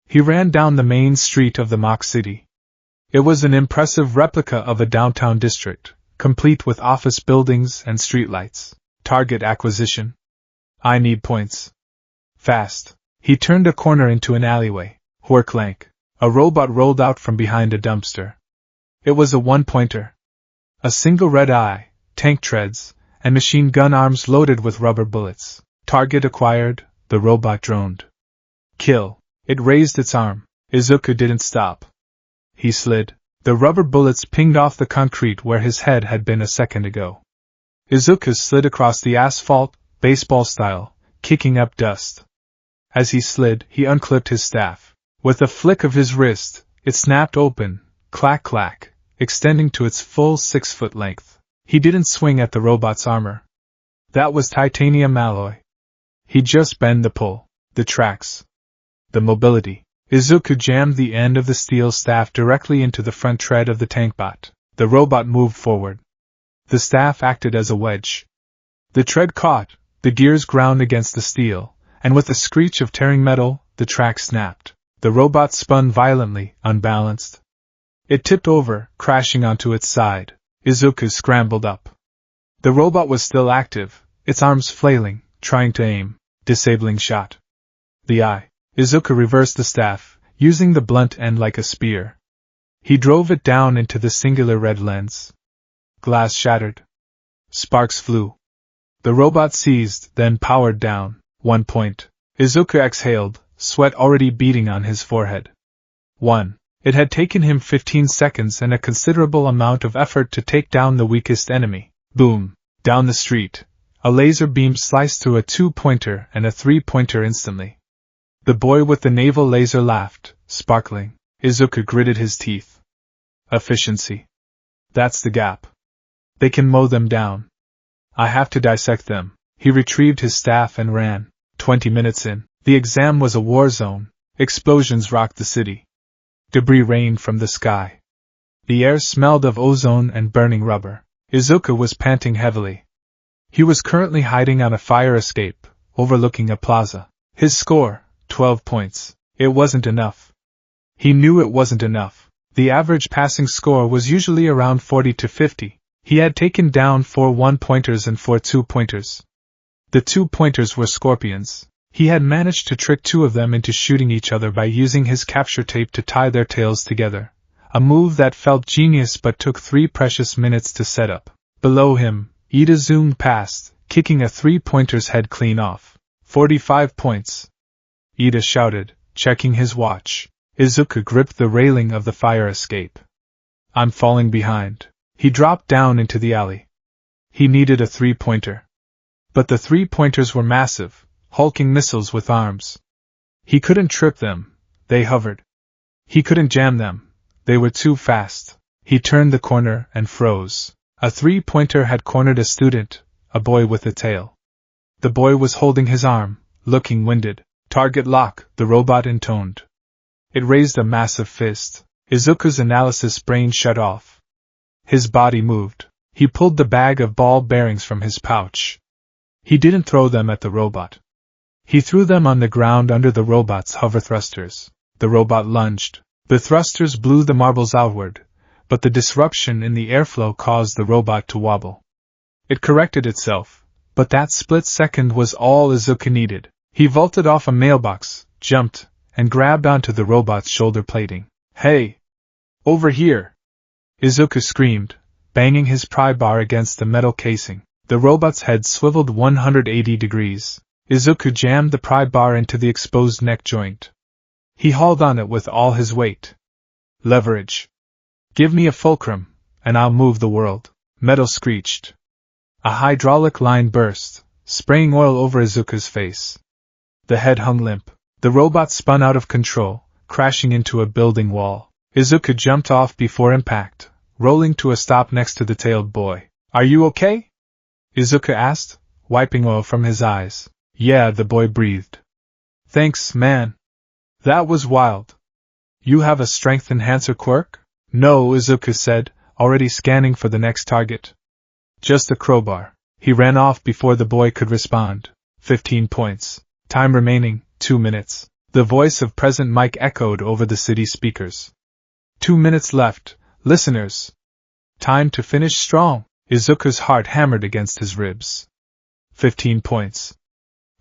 He ran down the main street of the mock city. It was an impressive replica of a downtown district, complete with office buildings and streetlights. Target acquisition. I need points. Fast. He turned a corner into an alleyway. Whorklank. A robot rolled out from behind a dumpster. It was a one-pointer. A single red eye, tank treads, and machine gun arms loaded with rubber bullets. Target acquired, the robot droned. Kill. It raised its arm. Izuku didn't stop. He slid. The rubber bullets pinged off the concrete where his head had been a second ago. Izuku slid across the asphalt, baseball style, kicking up dust. As he slid, he unclipped his staff. With a flick of his wrist, it snapped open, clack clack, extending to its full 6-foot length. He didn't swing at the robot's armor. That was titanium alloy. He just bent the pull, the tracks, the mobility. Izuku jammed the end of the steel staff directly into the front tread of the tankbot. The robot moved forward. The staff acted as a wedge. The tread caught, the gears ground against the steel, and with a screech of tearing metal, the track snapped. The robot spun violently, unbalanced. It tipped over, crashing onto its side. Izuku scrambled up. The robot was still active, its arms flailing, trying to aim. Disabling shot. The eye. Izuku reversed the staff, using the blunt end like a spear. He drove it down into the singular red lens. Glass shattered. Sparks flew. The robot seized, then powered down. 1 point. Izuku exhaled, sweat already beading on his forehead. 1. It had taken him 15 seconds and a considerable amount of effort to take down the weakest enemy. Boom! Down the street. A laser beam sliced through a 2-pointer and a 3-pointer instantly. The boy with the naval laser laughed, sparkling. Izuku gritted his teeth. Efficiency. That's the gap. They can mow them down. I have to dissect them. He retrieved his staff and ran. 20 minutes in, the exam was a war zone. Explosions rocked the city. Debris rained from the sky. The air smelled of ozone and burning rubber. Izuku was panting heavily. He was currently hiding on a fire escape, overlooking a plaza. His score, 12 points. It wasn't enough. He knew it wasn't enough. The average passing score was usually around 40 to 50. He had taken down 4 1-pointers and 4 2-pointers. The 2-pointers were scorpions. He had managed to trick 2 of them into shooting each other by using his capture tape to tie their tails together, a move that felt genius but took 3 precious minutes to set up. Below him, Ida zoomed past, kicking a 3-pointer's head clean off. 45 points. Ida shouted, checking his watch. Izuku gripped the railing of the fire escape. I'm falling behind. He dropped down into the alley. He needed a 3-pointer. But the 3-pointers were massive, hulking missiles with arms. He couldn't trip them, they hovered. He couldn't jam them, they were too fast. He turned the corner and froze. A 3-pointer had cornered a student, a boy with a tail. The boy was holding his arm, looking winded. Target lock, the robot intoned. It raised a massive fist. Izuku's analysis brain shut off. His body moved. He pulled the bag of ball bearings from his pouch. He didn't throw them at the robot. He threw them on the ground under the robot's hover thrusters. The robot lunged. The thrusters blew the marbles outward, but the disruption in the airflow caused the robot to wobble. It corrected itself, but that split second was all Izuku needed. He vaulted off a mailbox, jumped, and grabbed onto the robot's shoulder plating. Hey! Over here! Izuku screamed, banging his pry bar against the metal casing. The robot's head swiveled 180 degrees. Izuku jammed the pry bar into the exposed neck joint. He hauled on it with all his weight. Leverage. Give me a fulcrum, and I'll move the world. Metal screeched. A hydraulic line burst, spraying oil over Izuku's face. The head hung limp. The robot spun out of control, crashing into a building wall. Izuku jumped off before impact, rolling to a stop next to the tailed boy. Are you okay? Izuku asked, wiping oil from his eyes. Yeah, the boy breathed. Thanks, man. That was wild. You have a strength enhancer quirk? No, Izuku said, already scanning for the next target. Just a crowbar. He ran off before the boy could respond. 15 points. Time remaining, 2 minutes. The voice of President Mike echoed over the city speakers. 2 minutes left, listeners. Time to finish strong. Izuku's heart hammered against his ribs. 15 points.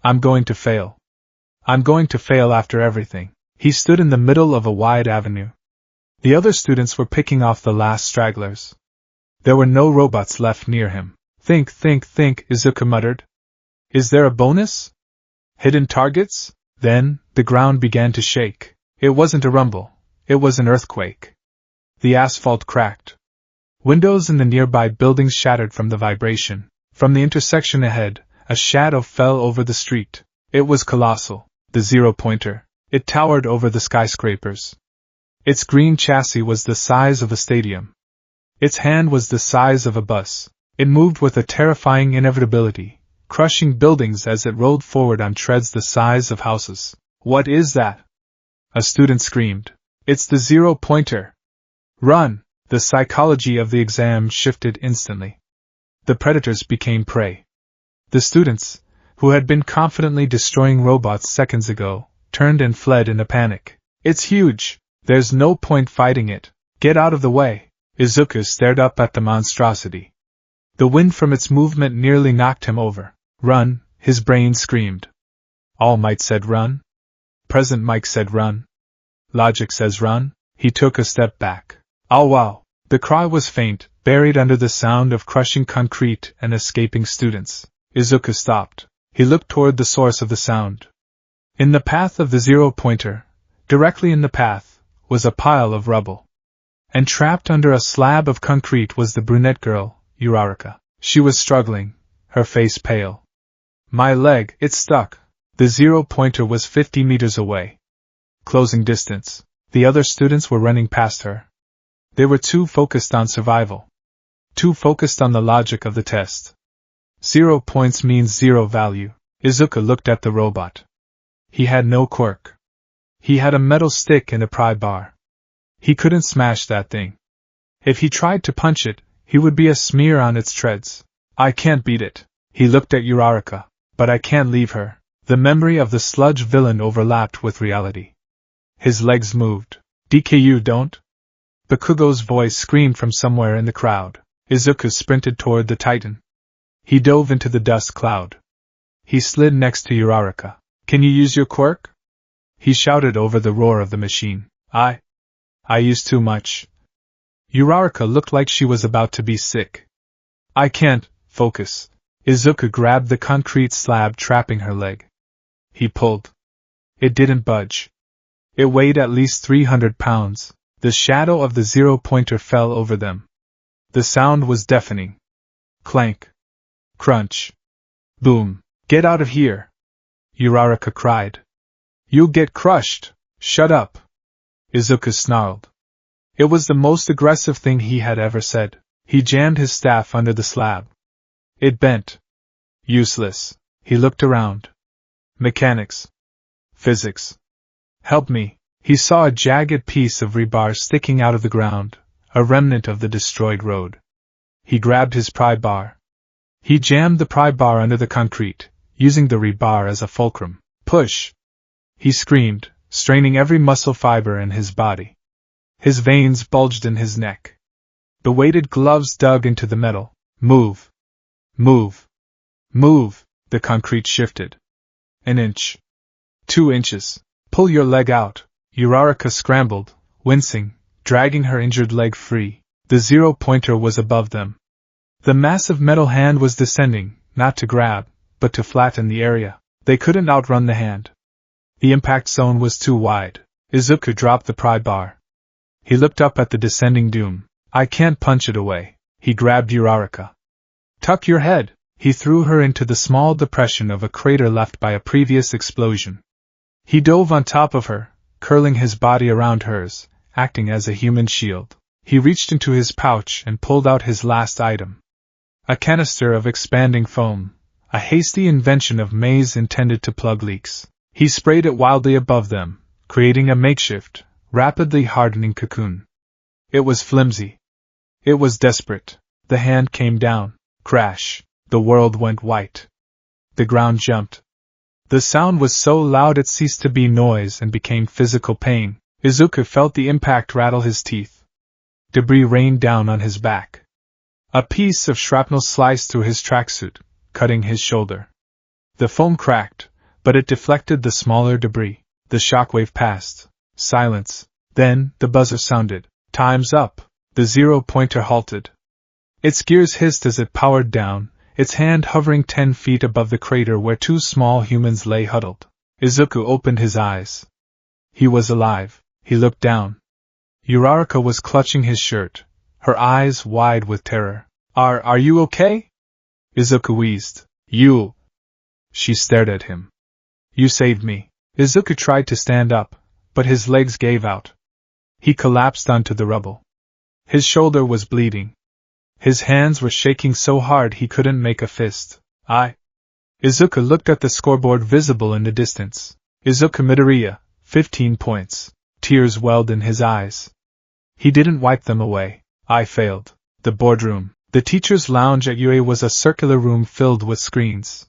I'm going to fail. I'm going to fail after everything. He stood in the middle of a wide avenue. The other students were picking off the last stragglers. There were no robots left near him. Think, Izuku muttered. Is there a bonus? Hidden targets? Then, the ground began to shake. It wasn't a rumble. It was an earthquake. The asphalt cracked. Windows in the nearby buildings shattered from the vibration. From the intersection ahead, a shadow fell over the street. It was colossal, the zero-pointer. It towered over the skyscrapers. Its green chassis was the size of a stadium. Its hand was the size of a bus. It moved with a terrifying inevitability, crushing buildings as it rolled forward on treads the size of houses. What is that? A student screamed. It's the zero-pointer. Run! The psychology of the exam shifted instantly. The predators became prey. The students, who had been confidently destroying robots seconds ago, turned and fled in a panic. It's huge. There's no point fighting it. Get out of the way. Izuku stared up at the monstrosity. The wind from its movement nearly knocked him over. Run, his brain screamed. All Might said run. President Mike said run. Logic says run. He took a step back. Oh wow! The cry was faint, buried under the sound of crushing concrete and escaping students. Izuku stopped. He looked toward the source of the sound. In the path of the zero-pointer, directly in the path, was a pile of rubble. And trapped under a slab of concrete was the brunette girl, Uraraka. She was struggling, her face pale. My leg, it stuck. The zero-pointer was 50 meters away. Closing distance. The other students were running past her. They were too focused on survival. Too focused on the logic of the test. 0 points means 0 value. Izuku looked at the robot. He had no quirk. He had a metal stick and a pry bar. He couldn't smash that thing. If he tried to punch it, he would be a smear on its treads. I can't beat it. He looked at Uraraka. But I can't leave her. The memory of the sludge villain overlapped with reality. His legs moved. DKU don't? Bakugo's voice screamed from somewhere in the crowd. Izuku sprinted toward the Titan. He dove into the dust cloud. He slid next to Uraraka. Can you use your quirk? He shouted over the roar of the machine. I used too much. Uraraka looked like she was about to be sick. I can't focus. Izuku grabbed the concrete slab trapping her leg. He pulled. It didn't budge. It weighed at least 300 pounds. The shadow of the zero-pointer fell over them. The sound was deafening. Clank. Crunch. Boom. Get out of here! Uraraka cried. You'll get crushed. Shut up! Izuku snarled. It was the most aggressive thing he had ever said. He jammed his staff under the slab. It bent. Useless. He looked around. Mechanics. Physics. Help me. He saw a jagged piece of rebar sticking out of the ground, a remnant of the destroyed road. He grabbed his pry bar. He jammed the pry bar under the concrete, using the rebar as a fulcrum. Push! He screamed, straining every muscle fiber in his body. His veins bulged in his neck. The weighted gloves dug into the metal. Move! Move! Move! The concrete shifted. An inch. 2 inches. Pull your leg out. Uraraka scrambled, wincing, dragging her injured leg free. The zero-pointer was above them. The massive metal hand was descending, not to grab, but to flatten the area. They couldn't outrun the hand. The impact zone was too wide. Izuku dropped the pry bar. He looked up at the descending doom. I can't punch it away. He grabbed Uraraka. Tuck your head. He threw her into the small depression of a crater left by a previous explosion. He dove on top of her, curling his body around hers, acting as a human shield. He reached into his pouch and pulled out his last item. A canister of expanding foam, a hasty invention of May's intended to plug leaks. He sprayed it wildly above them, creating a makeshift, rapidly hardening cocoon. It was flimsy. It was desperate. The hand came down. Crash. The world went white. The ground jumped. The sound was so loud it ceased to be noise and became physical pain. Izuku felt the impact rattle his teeth. Debris rained down on his back. A piece of shrapnel sliced through his tracksuit, cutting his shoulder. The foam cracked, but it deflected the smaller debris. The shockwave passed. Silence. Then, the buzzer sounded. Time's up. The 0-pointer halted. Its gears hissed as it powered down, its hand hovering 10 feet above the crater where 2 small humans lay huddled. Izuku opened his eyes. He was alive. He looked down. Uraraka was clutching his shirt, her eyes wide with terror. Are you okay? Izuku wheezed. You. She stared at him. You saved me. Izuku tried to stand up, but his legs gave out. He collapsed onto the rubble. His shoulder was bleeding. His hands were shaking so hard he couldn't make a fist. Izuku looked at the scoreboard visible in the distance. Izuku Midoriya, 15 points. Tears welled in his eyes. He didn't wipe them away. I failed. The boardroom. The teacher's lounge at UA was a circular room filled with screens.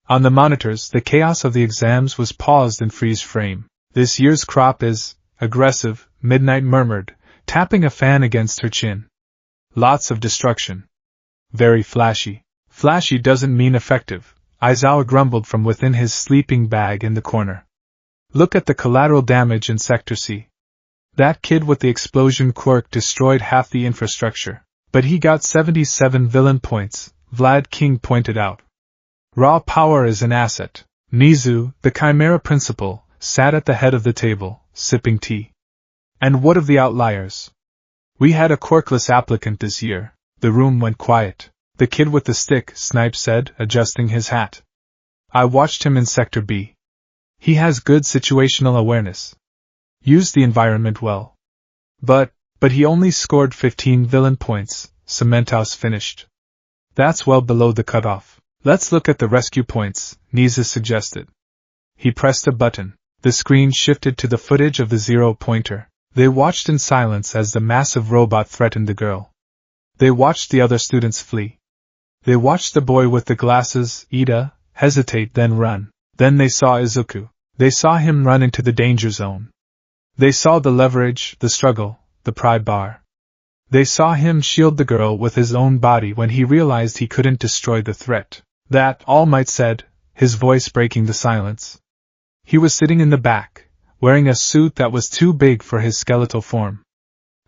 On the monitors, the chaos of the exams was paused in freeze frame. This year's crop is aggressive, Midnight murmured, tapping a fan against her chin. Lots of destruction. Very flashy. Flashy doesn't mean effective, Aizawa grumbled from within his sleeping bag in the corner. Look at the collateral damage in Sector C. That kid with the explosion quirk destroyed half the infrastructure. But he got 77 villain points, Vlad King pointed out. Raw power is an asset. Nizu, the Chimera principal, sat at the head of the table, sipping tea. And what of the outliers? We had a quirkless applicant this year. The room went quiet. The kid with the stick, Snipe said, adjusting his hat. I watched him in Sector B. He has good situational awareness. Used the environment well. But he only scored 15 villain points, Cementos finished. That's well below the cutoff. Let's look at the rescue points, Nizu suggested. He pressed a button. The screen shifted to the footage of the 0-pointer. They watched in silence as the massive robot threatened the girl. They watched the other students flee. They watched the boy with the glasses, Ida, hesitate then run. Then they saw Izuku. They saw him run into the danger zone. They saw the leverage, the struggle, the pry bar. They saw him shield the girl with his own body when he realized he couldn't destroy the threat. That, All Might said, his voice breaking the silence. He was sitting in the back, wearing a suit that was too big for his skeletal form.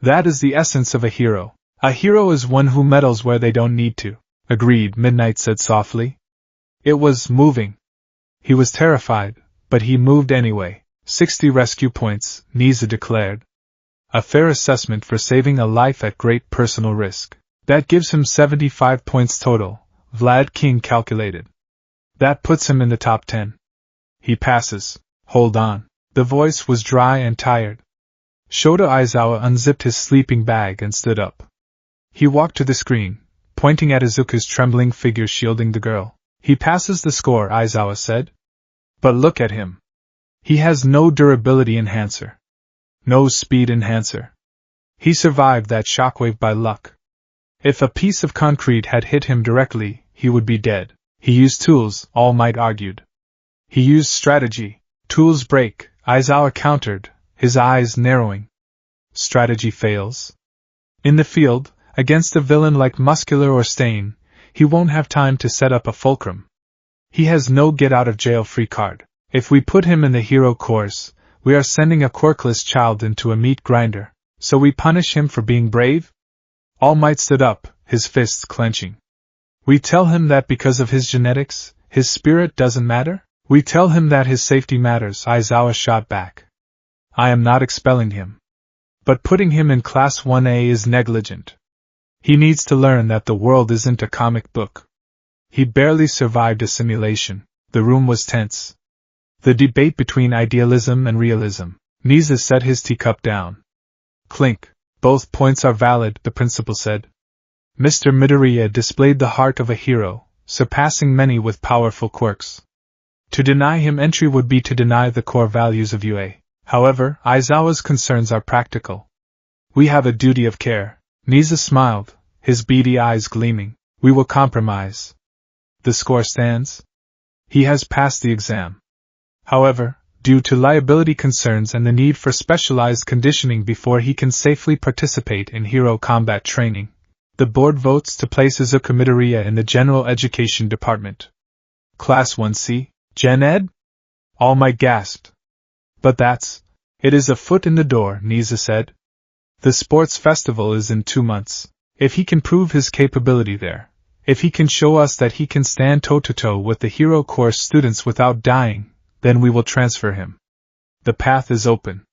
That is the essence of a hero. A hero is one who meddles where they don't need to. Agreed, Midnight said softly. It was moving. He was terrified, but he moved anyway. 60 rescue points, Nizu declared. A fair assessment for saving a life at great personal risk. That gives him 75 points total, Vlad King calculated. That puts him in the top 10. He passes. Hold on. The voice was dry and tired. Shota Aizawa unzipped his sleeping bag and stood up. He walked to the screen, pointing at Izuku's trembling figure shielding the girl. He passes the score, Aizawa said. But look at him. He has no durability enhancer. No speed enhancer. He survived that shockwave by luck. If a piece of concrete had hit him directly, he would be dead. He used tools, All Might argued. He used strategy. Tools break, Aizawa countered, his eyes narrowing. Strategy fails. In the field, against a villain like Muscular or Stain, he won't have time to set up a fulcrum. He has no get-out-of-jail-free card. If we put him in the hero course, we are sending a quirkless child into a meat grinder. So we punish him for being brave? All Might stood up, his fists clenching. We tell him that because of his genetics, his spirit doesn't matter? We tell him that his safety matters, Aizawa shot back. I am not expelling him. But putting him in Class 1A is negligent. He needs to learn that the world isn't a comic book. He barely survived a simulation. The room was tense. The debate between idealism and realism. Nizu set his teacup down. Clink. Both points are valid, the principal said. Mr. Midoriya displayed the heart of a hero, surpassing many with powerful quirks. To deny him entry would be to deny the core values of UA. However, Aizawa's concerns are practical. We have a duty of care. Niza smiled, his beady eyes gleaming. We will compromise. The score stands. He has passed the exam. However, due to liability concerns and the need for specialized conditioning before he can safely participate in hero combat training, the board votes to place Izuku Midoriya in the General Education Department. Class 1C, Gen Ed? All Might gasped. But it is a foot in the door, Niza said. The sports festival is in 2 months. If he can prove his capability there, if he can show us that he can stand toe-to-toe with the hero course students without dying, then we will transfer him. The path is open.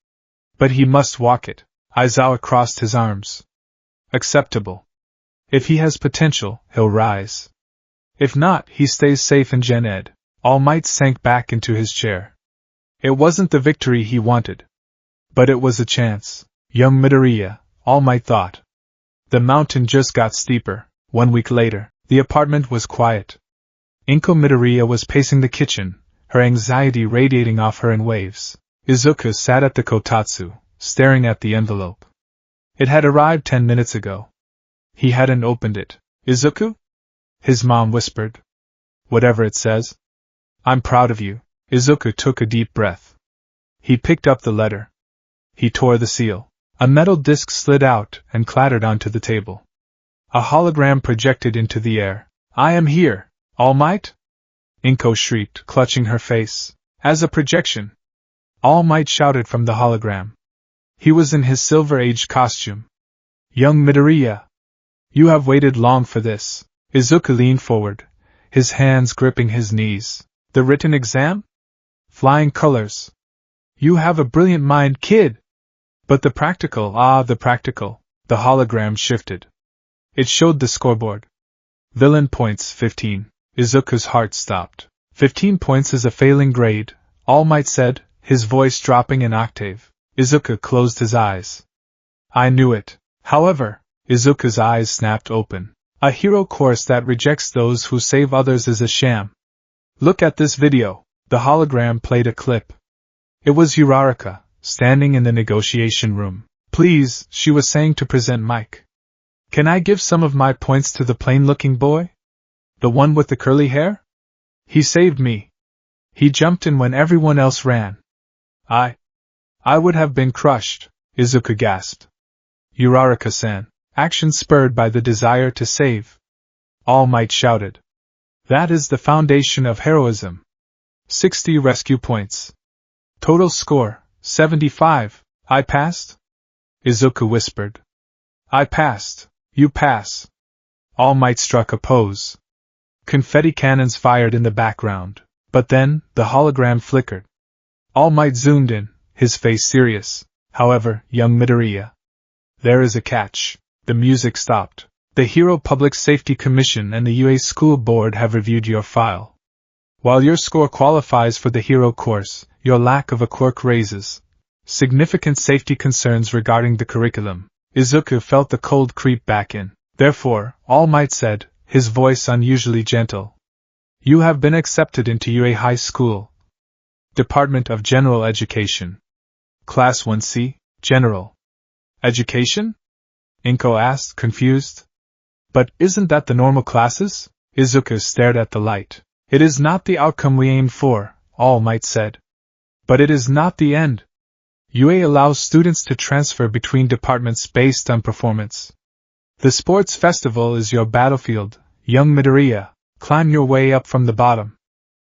But he must walk it. Aizawa crossed his arms. Acceptable. If he has potential, he'll rise. If not, he stays safe in Gen Ed. All Might sank back into his chair. It wasn't the victory he wanted. But it was a chance. Young Midoriya, All Might thought. The mountain just got steeper. 1 week later, the apartment was quiet. Inko Midoriya was pacing the kitchen, her anxiety radiating off her in waves. Izuku sat at the kotatsu, staring at the envelope. It had arrived 10 minutes ago. He hadn't opened it. Izuku? His mom whispered. Whatever it says. I'm proud of you. Izuku took a deep breath. He picked up the letter. He tore the seal. A metal disc slid out and clattered onto the table. A hologram projected into the air. I am here, All Might? Inko shrieked, clutching her face. As a projection. All Might shouted from the hologram. He was in his Silver Age costume. Young Midoriya. You have waited long for this. Izuku leaned forward, his hands gripping his knees. The written exam? Flying colors. You have a brilliant mind, kid! But the practical, the practical. The hologram shifted. It showed the scoreboard. Villain points 15. Izuku's heart stopped. 15 points is a failing grade, All Might said, his voice dropping an octave. Izuku closed his eyes. I knew it. However, Izuku's eyes snapped open. A hero course that rejects those who save others is a sham. Look at this video. The hologram played a clip. It was Uraraka, standing in the negotiation room. Please, she was saying to present Mike. Can I give some of my points to the plain-looking boy? The one with the curly hair? He saved me. He jumped in when everyone else ran. I would have been crushed, Izuku gasped. Uraraka-san, action spurred by the desire to save. All Might shouted. That is the foundation of heroism. 60 rescue points. Total score, 75. I passed? Izuku whispered. I passed. You pass. All Might struck a pose. Confetti cannons fired in the background, but then, the hologram flickered. All Might zoomed in, his face serious. However, young Midoriya. There is a catch. The music stopped. The Hero Public Safety Commission and the UA School Board have reviewed your file. While your score qualifies for the hero course, your lack of a quirk raises significant safety concerns regarding the curriculum. Izuku felt the cold creep back in. Therefore, All Might said, his voice unusually gentle. You have been accepted into UA High School. Department of General Education. Class 1C, General Education? Inko asked, confused. But isn't that the normal classes? Izuku stared at the light. It is not the outcome we aimed for, All Might said. But it is not the end. UA allows students to transfer between departments based on performance. The sports festival is your battlefield, young Midoriya. Climb your way up from the bottom.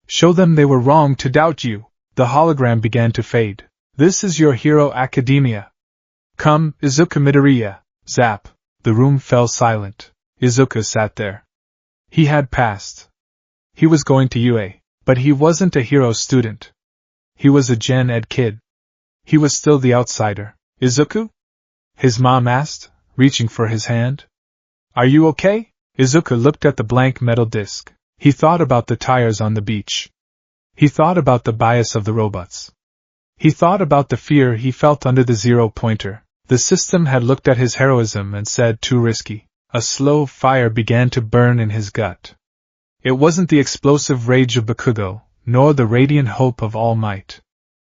Show them they were wrong to doubt you. The hologram began to fade. This is your hero academia. Come, Izuku Midoriya. Zap. The room fell silent. Izuku sat there. He had passed. He was going to UA, but he wasn't a hero student. He was a Gen Ed kid. He was still the outsider. Izuku? His mom asked, reaching for his hand. Are you okay? Izuku looked at the blank metal disc. He thought about the tires on the beach. He thought about the bias of the robots. He thought about the fear he felt under the zero-pointer. The system had looked at his heroism and said too risky. A slow fire began to burn in his gut. It wasn't the explosive rage of Bakugo, nor the radiant hope of All Might.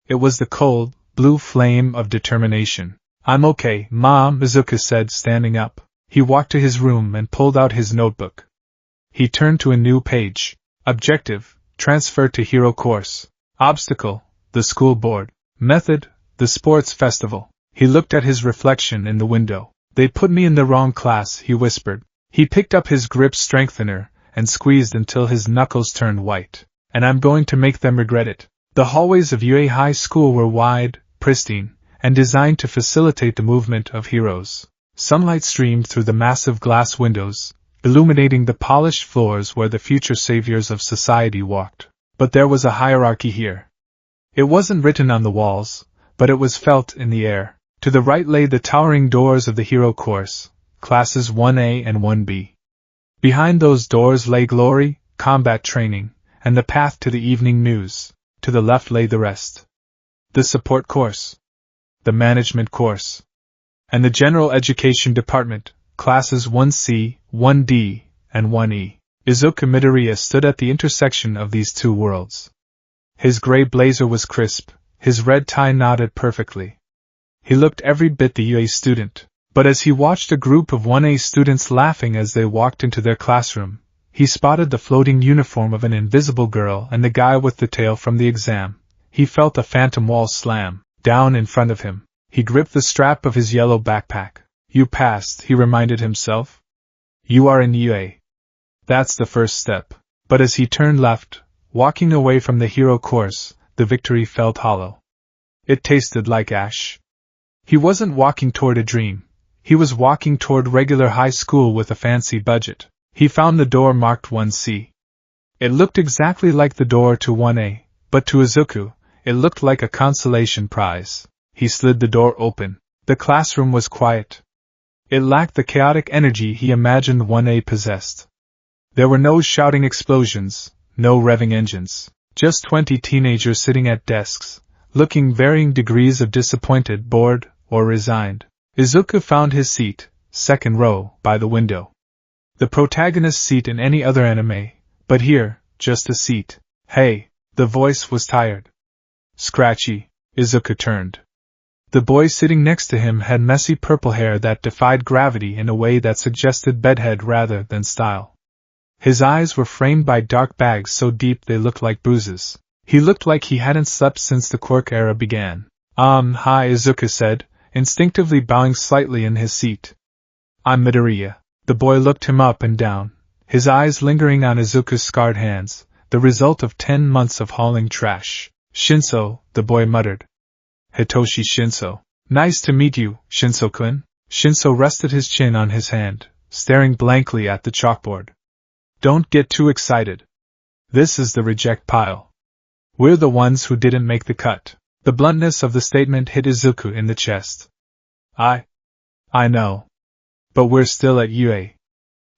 It was the cold, blue flame of determination. "I'm okay, Mom," Izuku said, standing up. He walked to his room and pulled out his notebook. He turned to a new page. Objective: transfer to hero course. Obstacle: the school board. Method: the sports festival. He looked at his reflection in the window. "They put me in the wrong class," he whispered. He picked up his grip strengthener and squeezed until his knuckles turned white. "And I'm going to make them regret it." The hallways of UA High School were wide, pristine, and designed to facilitate the movement of heroes. Sunlight streamed through the massive glass windows, illuminating the polished floors where the future saviors of society walked. But there was a hierarchy here. It wasn't written on the walls, but it was felt in the air. To the right lay the towering doors of the hero course, classes 1A and 1B. Behind those doors lay glory, combat training, and the path to the evening news. To the left lay the rest. The support course, the management course, and the general education department, classes 1C, 1D, and 1E. Izuku Midoriya stood at the intersection of these two worlds. His gray blazer was crisp, his red tie knotted perfectly. He looked every bit the UA student, but as he watched a group of 1A students laughing as they walked into their classroom, he spotted the floating uniform of an invisible girl and the guy with the tail from the exam. He felt a phantom wall slam down in front of him. He gripped the strap of his yellow backpack. "You passed," he reminded himself. "You are in UA. That's the first step." But as he turned left, walking away from the hero course, the victory felt hollow. It tasted like ash. He wasn't walking toward a dream. He was walking toward regular high school with a fancy budget. He found the door marked 1C. It looked exactly like the door to 1A, but to Izuku, it looked like a consolation prize. He slid the door open. The classroom was quiet. It lacked the chaotic energy he imagined 1A possessed. There were no shouting explosions, no revving engines, just 20 teenagers sitting at desks, looking varying degrees of disappointed, bored, or resigned. Izuku found his seat, second row, by the window. The protagonist's seat in any other anime, but here, just a seat. "Hey," the voice was tired. "Scratchy." Izuku turned. The boy sitting next to him had messy purple hair that defied gravity in a way that suggested bedhead rather than style. His eyes were framed by dark bags so deep they looked like bruises. He looked like he hadn't slept since the Quirk era began. Hi," Izuku said, instinctively bowing slightly in his seat. "I'm Midoriya." The boy looked him up and down, his eyes lingering on Izuku's scarred hands, the result of 10 months of hauling trash. "Shinso," the boy muttered. "Hitoshi Shinso." "Nice to meet you, Shinso-kun." Shinso rested his chin on his hand, staring blankly at the chalkboard. "Don't get too excited. This is the reject pile. We're the ones who didn't make the cut." The bluntness of the statement hit Izuku in the chest. I know. But we're still at UA.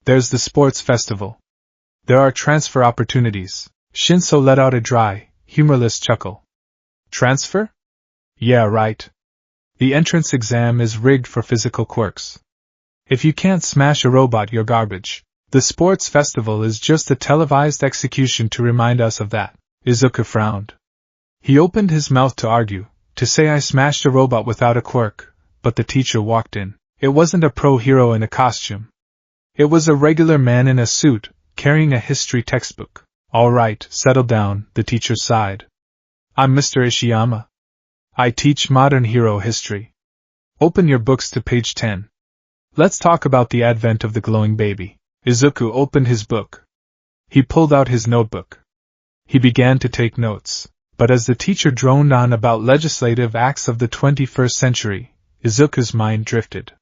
There's the sports festival. There are transfer opportunities." Shinso let out a dry, humorless chuckle. "Transfer? Yeah, right. The entrance exam is rigged for physical quirks. If you can't smash a robot, you're garbage. The sports festival is just a televised execution to remind us of that." Izuku frowned. He opened his mouth to argue, to say I smashed a robot without a quirk, but the teacher walked in. It wasn't a pro-hero in a costume. It was a regular man in a suit, carrying a history textbook. "All right, settle down," the teacher sighed. "I'm Mr. Ishiyama. I teach modern hero history. Open your books to page 10. Let's talk about the advent of the glowing baby." Izuku opened his book. He pulled out his notebook. He began to take notes, but as the teacher droned on about legislative acts of the 21st century, Izuku's mind drifted.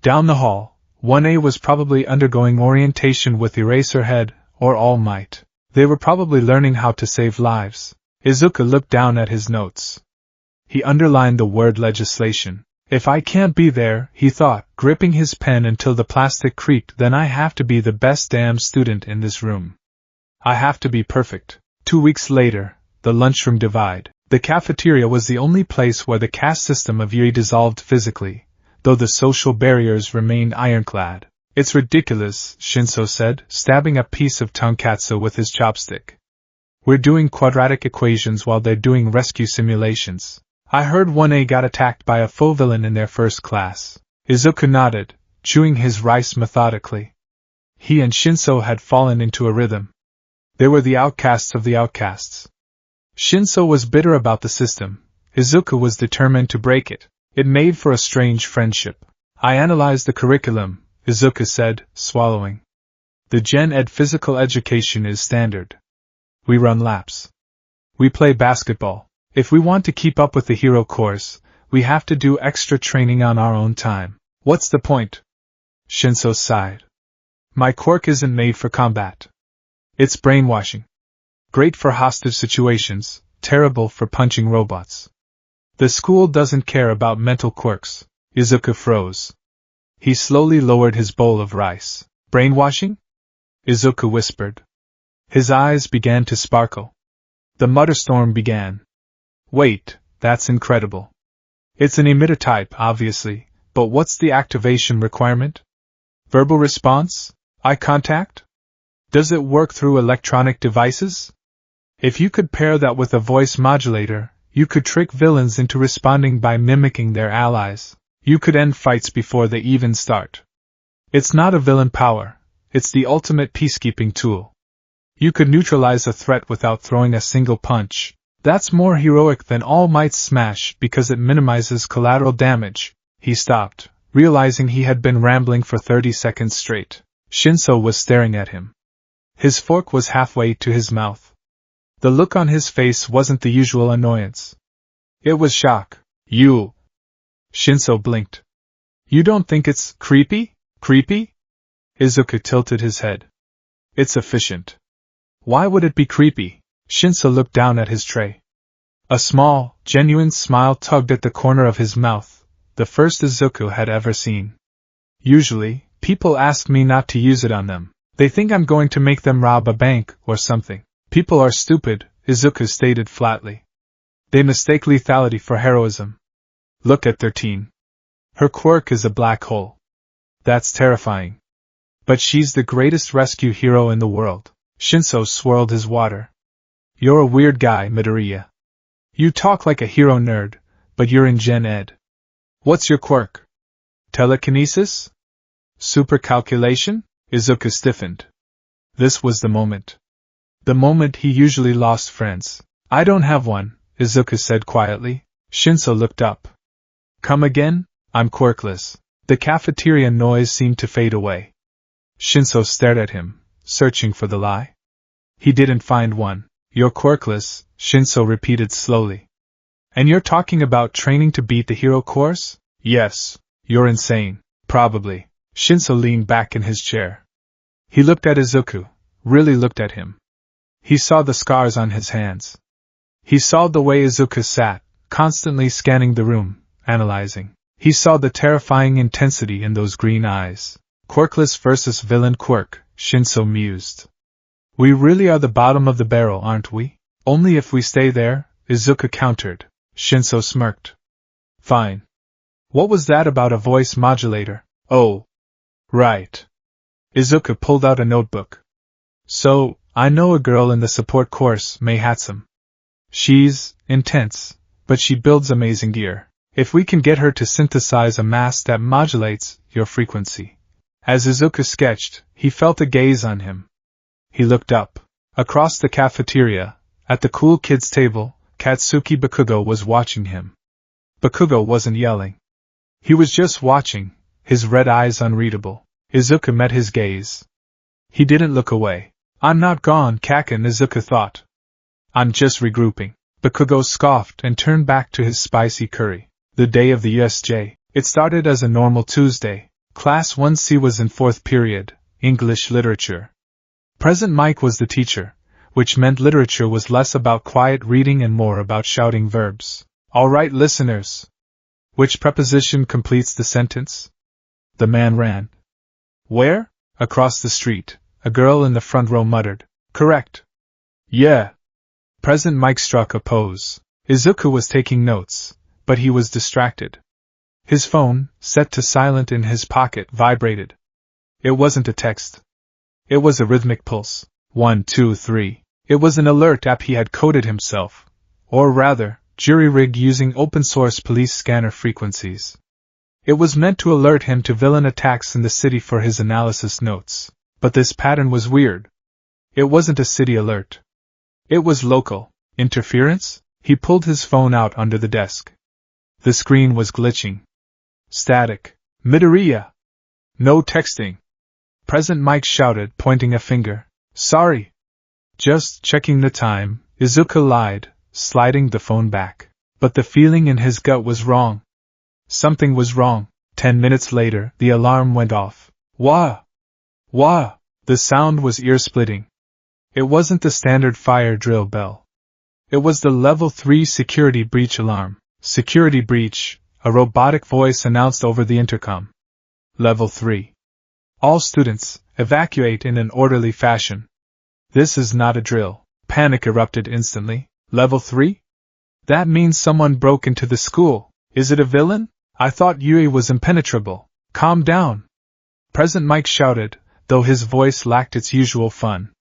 Down the hall, 1A was probably undergoing orientation with Eraserhead or All Might. They were probably learning how to save lives. Izuku looked down at his notes. He underlined the word legislation. "If I can't be there," he thought, gripping his pen until the plastic creaked, "then I have to be the best damn student in this room. I have to be perfect." 2 weeks later, the lunchroom divide. The cafeteria was the only place where the caste system of UA dissolved physically, though the social barriers remained ironclad. It's ridiculous, Shinso said, stabbing a piece of tonkatsu with his chopstick. We're doing quadratic equations while they're doing rescue simulations. I heard 1A got attacked by a faux villain in their first class. Izuku nodded, chewing his rice methodically. He and Shinso had fallen into a rhythm. They were the outcasts of the outcasts. Shinso was bitter about the system. Izuku was determined to break it. It made for a strange friendship. I analyzed the curriculum, Izuku said, swallowing. The Gen Ed physical education is standard. We run laps. We play basketball. If we want to keep up with the hero course, we have to do extra training on our own time. What's the point? Shinso sighed. My quirk isn't made for combat. It's brainwashing. Great for hostage situations, terrible for punching robots. The school doesn't care about mental quirks. Izuku froze. He slowly lowered his bowl of rice. Brainwashing? Izuku whispered. His eyes began to sparkle. The mutterstorm began. Wait, that's incredible. It's an emitter type, obviously, but what's the activation requirement? Verbal response? Eye contact? Does it work through electronic devices? If you could pair that with a voice modulator, you could trick villains into responding by mimicking their allies. You could end fights before they even start. It's not a villain power, it's the ultimate peacekeeping tool. You could neutralize a threat without throwing a single punch. That's more heroic than All Might's smash because it minimizes collateral damage. He stopped, realizing he had been rambling for 30 seconds straight. Shinso was staring at him. His fork was halfway to his mouth. The look on his face wasn't the usual annoyance. It was shock. You. Shinso blinked. You don't think it's creepy? Creepy? Izuku tilted his head. It's efficient. Why would it be creepy? Shinso looked down at his tray. A small, genuine smile tugged at the corner of his mouth, the first Izuku had ever seen. Usually, people ask me not to use it on them. They think I'm going to make them rob a bank or something. People are stupid, Izuku stated flatly. They mistake lethality for heroism. Look at 13. Her quirk is a black hole. That's terrifying. But she's the greatest rescue hero in the world. Shinso swirled his water. You're a weird guy, Midoriya. You talk like a hero nerd, but you're in Gen Ed. What's your quirk? Telekinesis? Supercalculation? Izuku stiffened. This was the moment. The moment he usually lost friends. I don't have one, Izuku said quietly. Shinso looked up. Come again? I'm quirkless. The cafeteria noise seemed to fade away. Shinso stared at him, searching for the lie. He didn't find one. You're quirkless, Shinso repeated slowly. And you're talking about training to beat the hero course? Yes. You're insane. Probably. Shinso leaned back in his chair. He looked at Izuku, really looked at him. He saw the scars on his hands. He saw the way Izuku sat, constantly scanning the room, analyzing. He saw the terrifying intensity in those green eyes. Quirkless versus villain quirk, Shinso mused. We really are the bottom of the barrel, aren't we? Only if we stay there, Izuku countered. Shinso smirked. Fine. What was that about a voice modulator? Oh. Right. Izuku pulled out a notebook. So, I know a girl in the support course, Mei Hatsum. She's intense, but she builds amazing gear. If we can get her to synthesize a mask that modulates your frequency. As Izuku sketched, he felt a gaze on him. He looked up. Across the cafeteria, at the cool kids' table, Katsuki Bakugo was watching him. Bakugo wasn't yelling. He was just watching, his red eyes unreadable. Izuku met his gaze. He didn't look away. I'm not gone, Kaken, Izuku thought. I'm just regrouping. Bakugo scoffed and turned back to his spicy curry. The day of the USJ. It started as a normal Tuesday. Class 1C was in 4th period, English literature. Present Mike was the teacher, which meant literature was less about quiet reading and more about shouting verbs. All right, listeners. Which preposition completes the sentence? The man ran. Where? Across the street, a girl in the front row muttered. Correct. Yeah. Present Mike struck a pose. Izuku was taking notes, but he was distracted. His phone, set to silent in his pocket, vibrated. It wasn't a text. It was a rhythmic pulse. 1, 2, 3. It was an alert app he had coded himself. Or rather, jury-rigged using open-source police scanner frequencies. It was meant to alert him to villain attacks in the city for his analysis notes. But this pattern was weird. It wasn't a city alert. It was local. Interference? He pulled his phone out under the desk. The screen was glitching. Static. Midoriya! No texting. Present Mike shouted, pointing a finger. Sorry. Just checking the time, Izuku lied, sliding the phone back. But the feeling in his gut was wrong. Something was wrong. 10 minutes later, the alarm went off. Wah! Wah! The sound was ear-splitting. It wasn't the standard fire drill bell. It was the Level 3 security breach alarm. Security breach, a robotic voice announced over the intercom. Level 3. All students, evacuate in an orderly fashion. This is not a drill. Panic erupted instantly. Level 3? That means someone broke into the school. Is it a villain? I thought Yui was impenetrable. Calm down. Present Mike shouted, though his voice lacked its usual fun.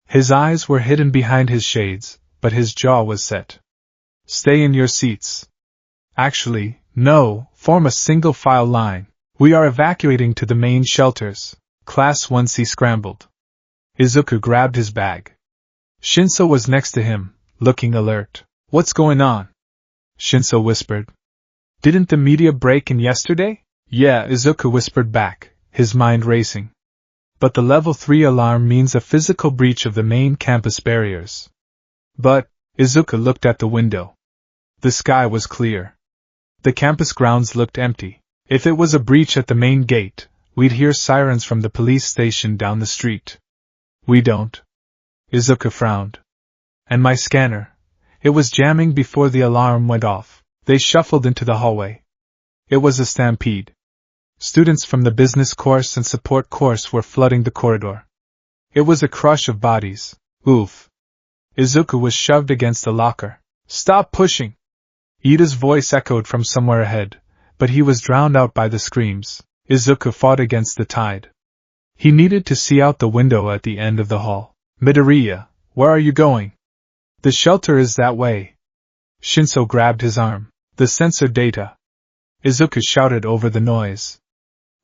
His eyes were hidden behind his shades, but his jaw was set. Stay in your seats. Actually, no, form a single file line. We are evacuating to the main shelters. Class 1C scrambled. Izuku grabbed his bag. Shinso was next to him, looking alert. What's going on? Shinso whispered. Didn't the media break in yesterday? Yeah, Izuku whispered back, his mind racing. But the Level 3 alarm means a physical breach of the main campus barriers. But, Izuku looked at the window. The sky was clear. The campus grounds looked empty. If it was a breach at the main gate, we'd hear sirens from the police station down the street. We don't. Izuku frowned. And my scanner. It was jamming before the alarm went off. They shuffled into the hallway. It was a stampede. Students from the business course and support course were flooding the corridor. It was a crush of bodies. Oof. Izuku was shoved against a locker. Stop pushing! Ida's voice echoed from somewhere ahead, but he was drowned out by the screams. Izuku fought against the tide. He needed to see out the window at the end of the hall. Midoriya, where are you going? The shelter is that way. Shinso grabbed his arm. The sensor data. Izuku shouted over the noise.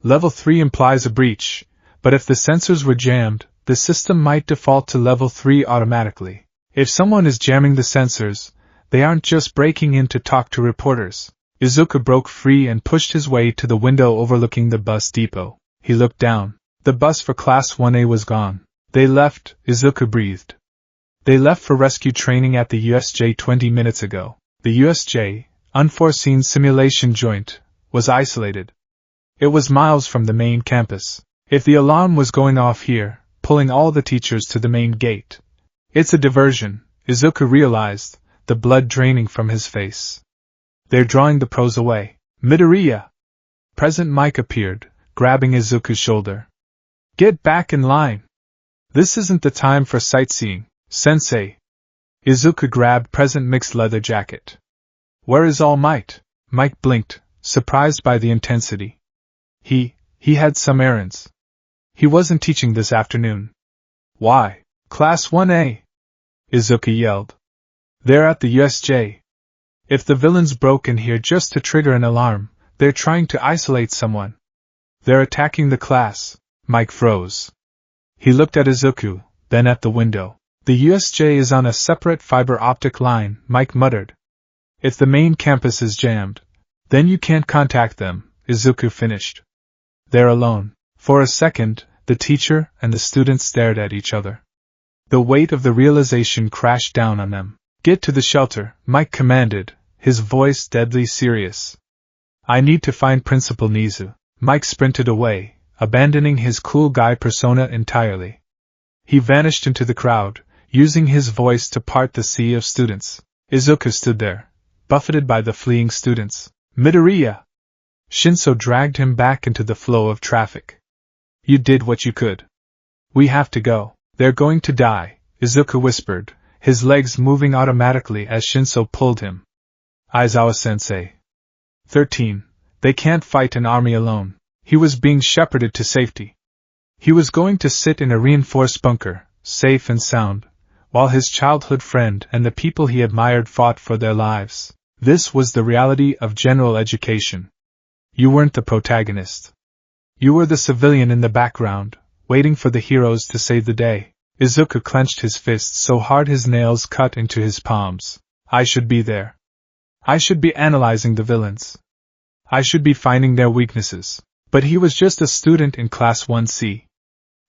Level 3 implies a breach, but if the sensors were jammed, the system might default to Level 3 automatically. If someone is jamming the sensors, they aren't just breaking in to talk to reporters. Izuku broke free and pushed his way to the window overlooking the bus depot. He looked down. The bus for Class 1A was gone. They left, Izuku breathed. They left for rescue training at the USJ 20 minutes ago. The USJ, unforeseen simulation joint, was isolated. It was miles from the main campus. If the alarm was going off here, pulling all the teachers to the main gate. It's a diversion, Izuku realized, the blood draining from his face. They're drawing the pros away. Midoriya! Present Mike appeared, grabbing Izuku's shoulder. Get back in line! This isn't the time for sightseeing, Sensei. Izuku grabbed Present Mike's leather jacket. Where is All Might? Mike blinked, surprised by the intensity. He had some errands. He wasn't teaching this afternoon. Why? Class 1A! Izuku yelled. They're at the USJ. If the villains broke in here just to trigger an alarm, they're trying to isolate someone. They're attacking the class. Mike froze. He looked at Izuku, then at the window. The USJ is on a separate fiber optic line, Mike muttered. If the main campus is jammed, then you can't contact them, Izuku finished. They're alone. For a second, the teacher and the students stared at each other. The weight of the realization crashed down on them. Get to the shelter, Mike commanded, his voice deadly serious. I need to find Principal Nizu. Mike sprinted away, abandoning his cool guy persona entirely. He vanished into the crowd, using his voice to part the sea of students. Izuku stood there, buffeted by the fleeing students. Midoriya! Shinso dragged him back into the flow of traffic. You did what you could. We have to go. They're going to die, Izuku whispered, his legs moving automatically as Shinso pulled him. Aizawa-sensei. 13. They can't fight an army alone. He was being shepherded to safety. He was going to sit in a reinforced bunker, safe and sound, while his childhood friend and the people he admired fought for their lives. This was the reality of general education. You weren't the protagonist. You were the civilian in the background, waiting for the heroes to save the day. Izuku clenched his fists so hard his nails cut into his palms. I should be there. I should be analyzing the villains. I should be finding their weaknesses. But he was just a student in Class 1C.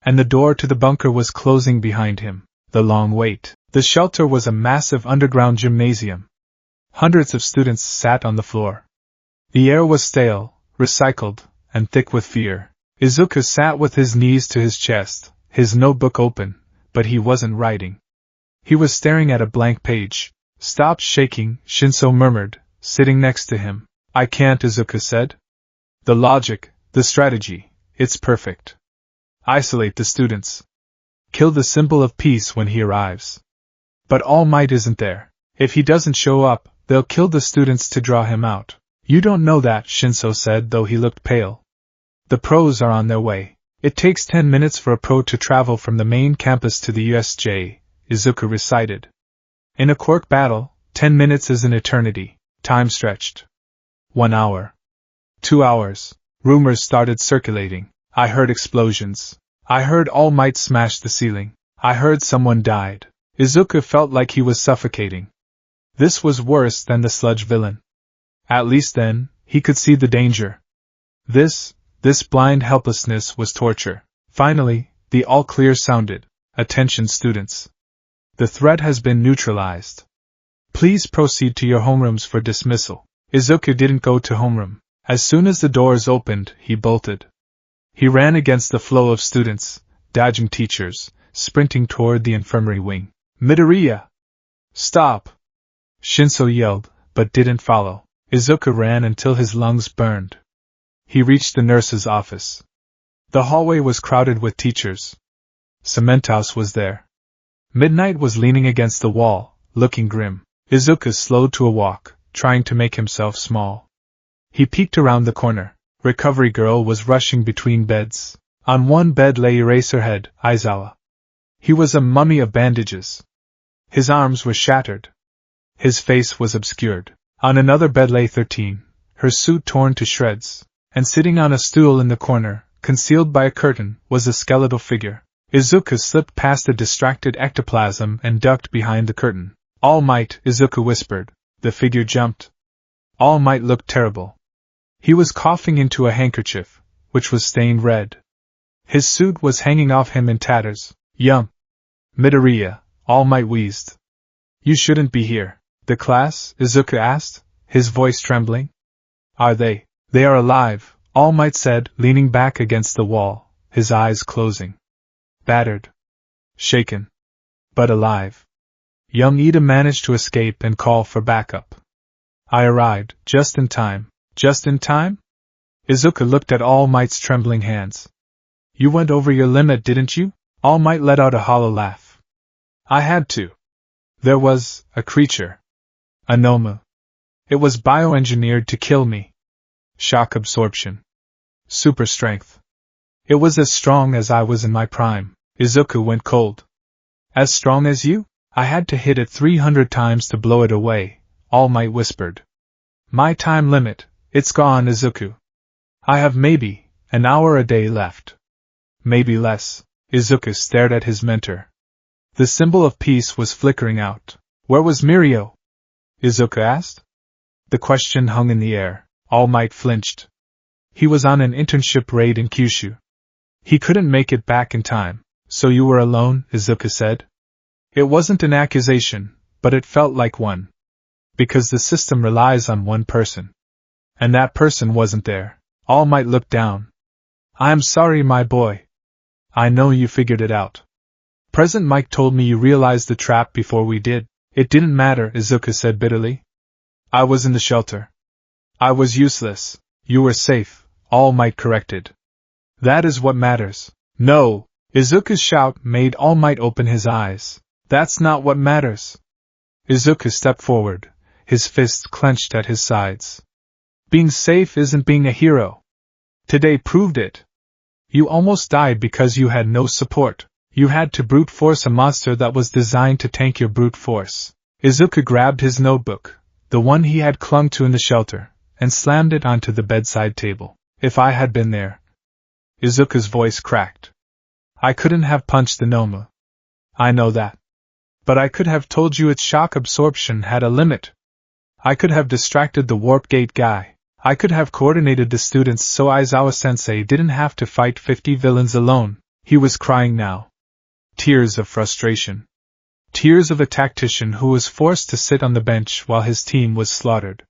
And the door to the bunker was closing behind him. The long wait. The shelter was a massive underground gymnasium. Hundreds of students sat on the floor. The air was stale, recycled, and thick with fear. Izuku sat with his knees to his chest, his notebook open, but he wasn't writing. He was staring at a blank page. Stop shaking, Shinso murmured, sitting next to him. I can't, Izuku said. The logic, the strategy, it's perfect. Isolate the students. Kill the symbol of peace when he arrives. But All Might isn't there. If he doesn't show up, they'll kill the students to draw him out. You don't know that, Shinso said, though he looked pale. The pros are on their way. It takes 10 minutes for a pro to travel from the main campus to the USJ, Izuku recited. In a quirk battle, 10 minutes is an eternity. Time stretched. 1 hour. 2 hours. Rumors started circulating. I heard explosions. I heard All Might smash the ceiling. I heard someone died. Izuku felt like he was suffocating. This was worse than the sludge villain. At least then, he could see the danger. This blind helplessness was torture. Finally, the all clear sounded. Attention students. The threat has been neutralized. Please proceed to your homerooms for dismissal. Izuku didn't go to homeroom. As soon as the doors opened, he bolted. He ran against the flow of students, dodging teachers, sprinting toward the infirmary wing. Midoriya! Stop! Shinso yelled, but didn't follow. Izuku ran until his lungs burned. He reached the nurse's office. The hallway was crowded with teachers. Cementos was there. Midnight was leaning against the wall, looking grim. Izuku slowed to a walk, trying to make himself small. He peeked around the corner. Recovery Girl was rushing between beds. On one bed lay Eraserhead, Aizawa. He was a mummy of bandages. His arms were shattered. His face was obscured. On another bed lay 13, her suit torn to shreds. And sitting on a stool in the corner, concealed by a curtain, was a skeletal figure. Izuku slipped past the distracted ectoplasm and ducked behind the curtain. All Might, Izuku whispered. The figure jumped. All Might looked terrible. He was coughing into a handkerchief, which was stained red. His suit was hanging off him in tatters. Yum! Midoriya, All Might wheezed. You shouldn't be here. The class? Izuku asked, his voice trembling. Are they? They are alive, All Might said, leaning back against the wall, his eyes closing. Battered. Shaken. But alive. Young Ida managed to escape and call for backup. I arrived, just in time. Just in time? Izuku looked at All Might's trembling hands. You went over your limit, didn't you? All Might let out a hollow laugh. I had to. There was a creature. A Nomu. It was bioengineered to kill me. Shock absorption. Super strength. It was as strong as I was in my prime. Izuku went cold. As strong as you? I had to hit it 300 times to blow it away, All Might whispered. My time limit, it's gone, Izuku. I have maybe an hour a day left. Maybe less. Izuku stared at his mentor. The symbol of peace was flickering out. Where was Mirio? Izuku asked. The question hung in the air. All Might flinched. He was on an internship raid in Kyushu. He couldn't make it back in time. So you were alone, Izuku said. It wasn't an accusation, but it felt like one. Because the system relies on one person. And that person wasn't there. All Might look down. I'm sorry, my boy. I know you figured it out. President Mike told me you realized the trap before we did. It didn't matter, Izuku said bitterly. I was in the shelter. I was useless. You were safe, All Might corrected. That is what matters. No! Izuku's shout made All Might open his eyes. That's not what matters. Izuku stepped forward, his fists clenched at his sides. Being safe isn't being a hero. Today proved it. You almost died because you had no support. You had to brute force a monster that was designed to tank your brute force. Izuku grabbed his notebook, the one he had clung to in the shelter, and slammed it onto the bedside table. If I had been there. Izuku's voice cracked. I couldn't have punched the Noma. I know that. But I could have told you its shock absorption had a limit. I could have distracted the warp gate guy. I could have coordinated the students so Aizawa-sensei didn't have to fight 50 villains alone. He was crying now. Tears of frustration. Tears of a tactician who was forced to sit on the bench while his team was slaughtered.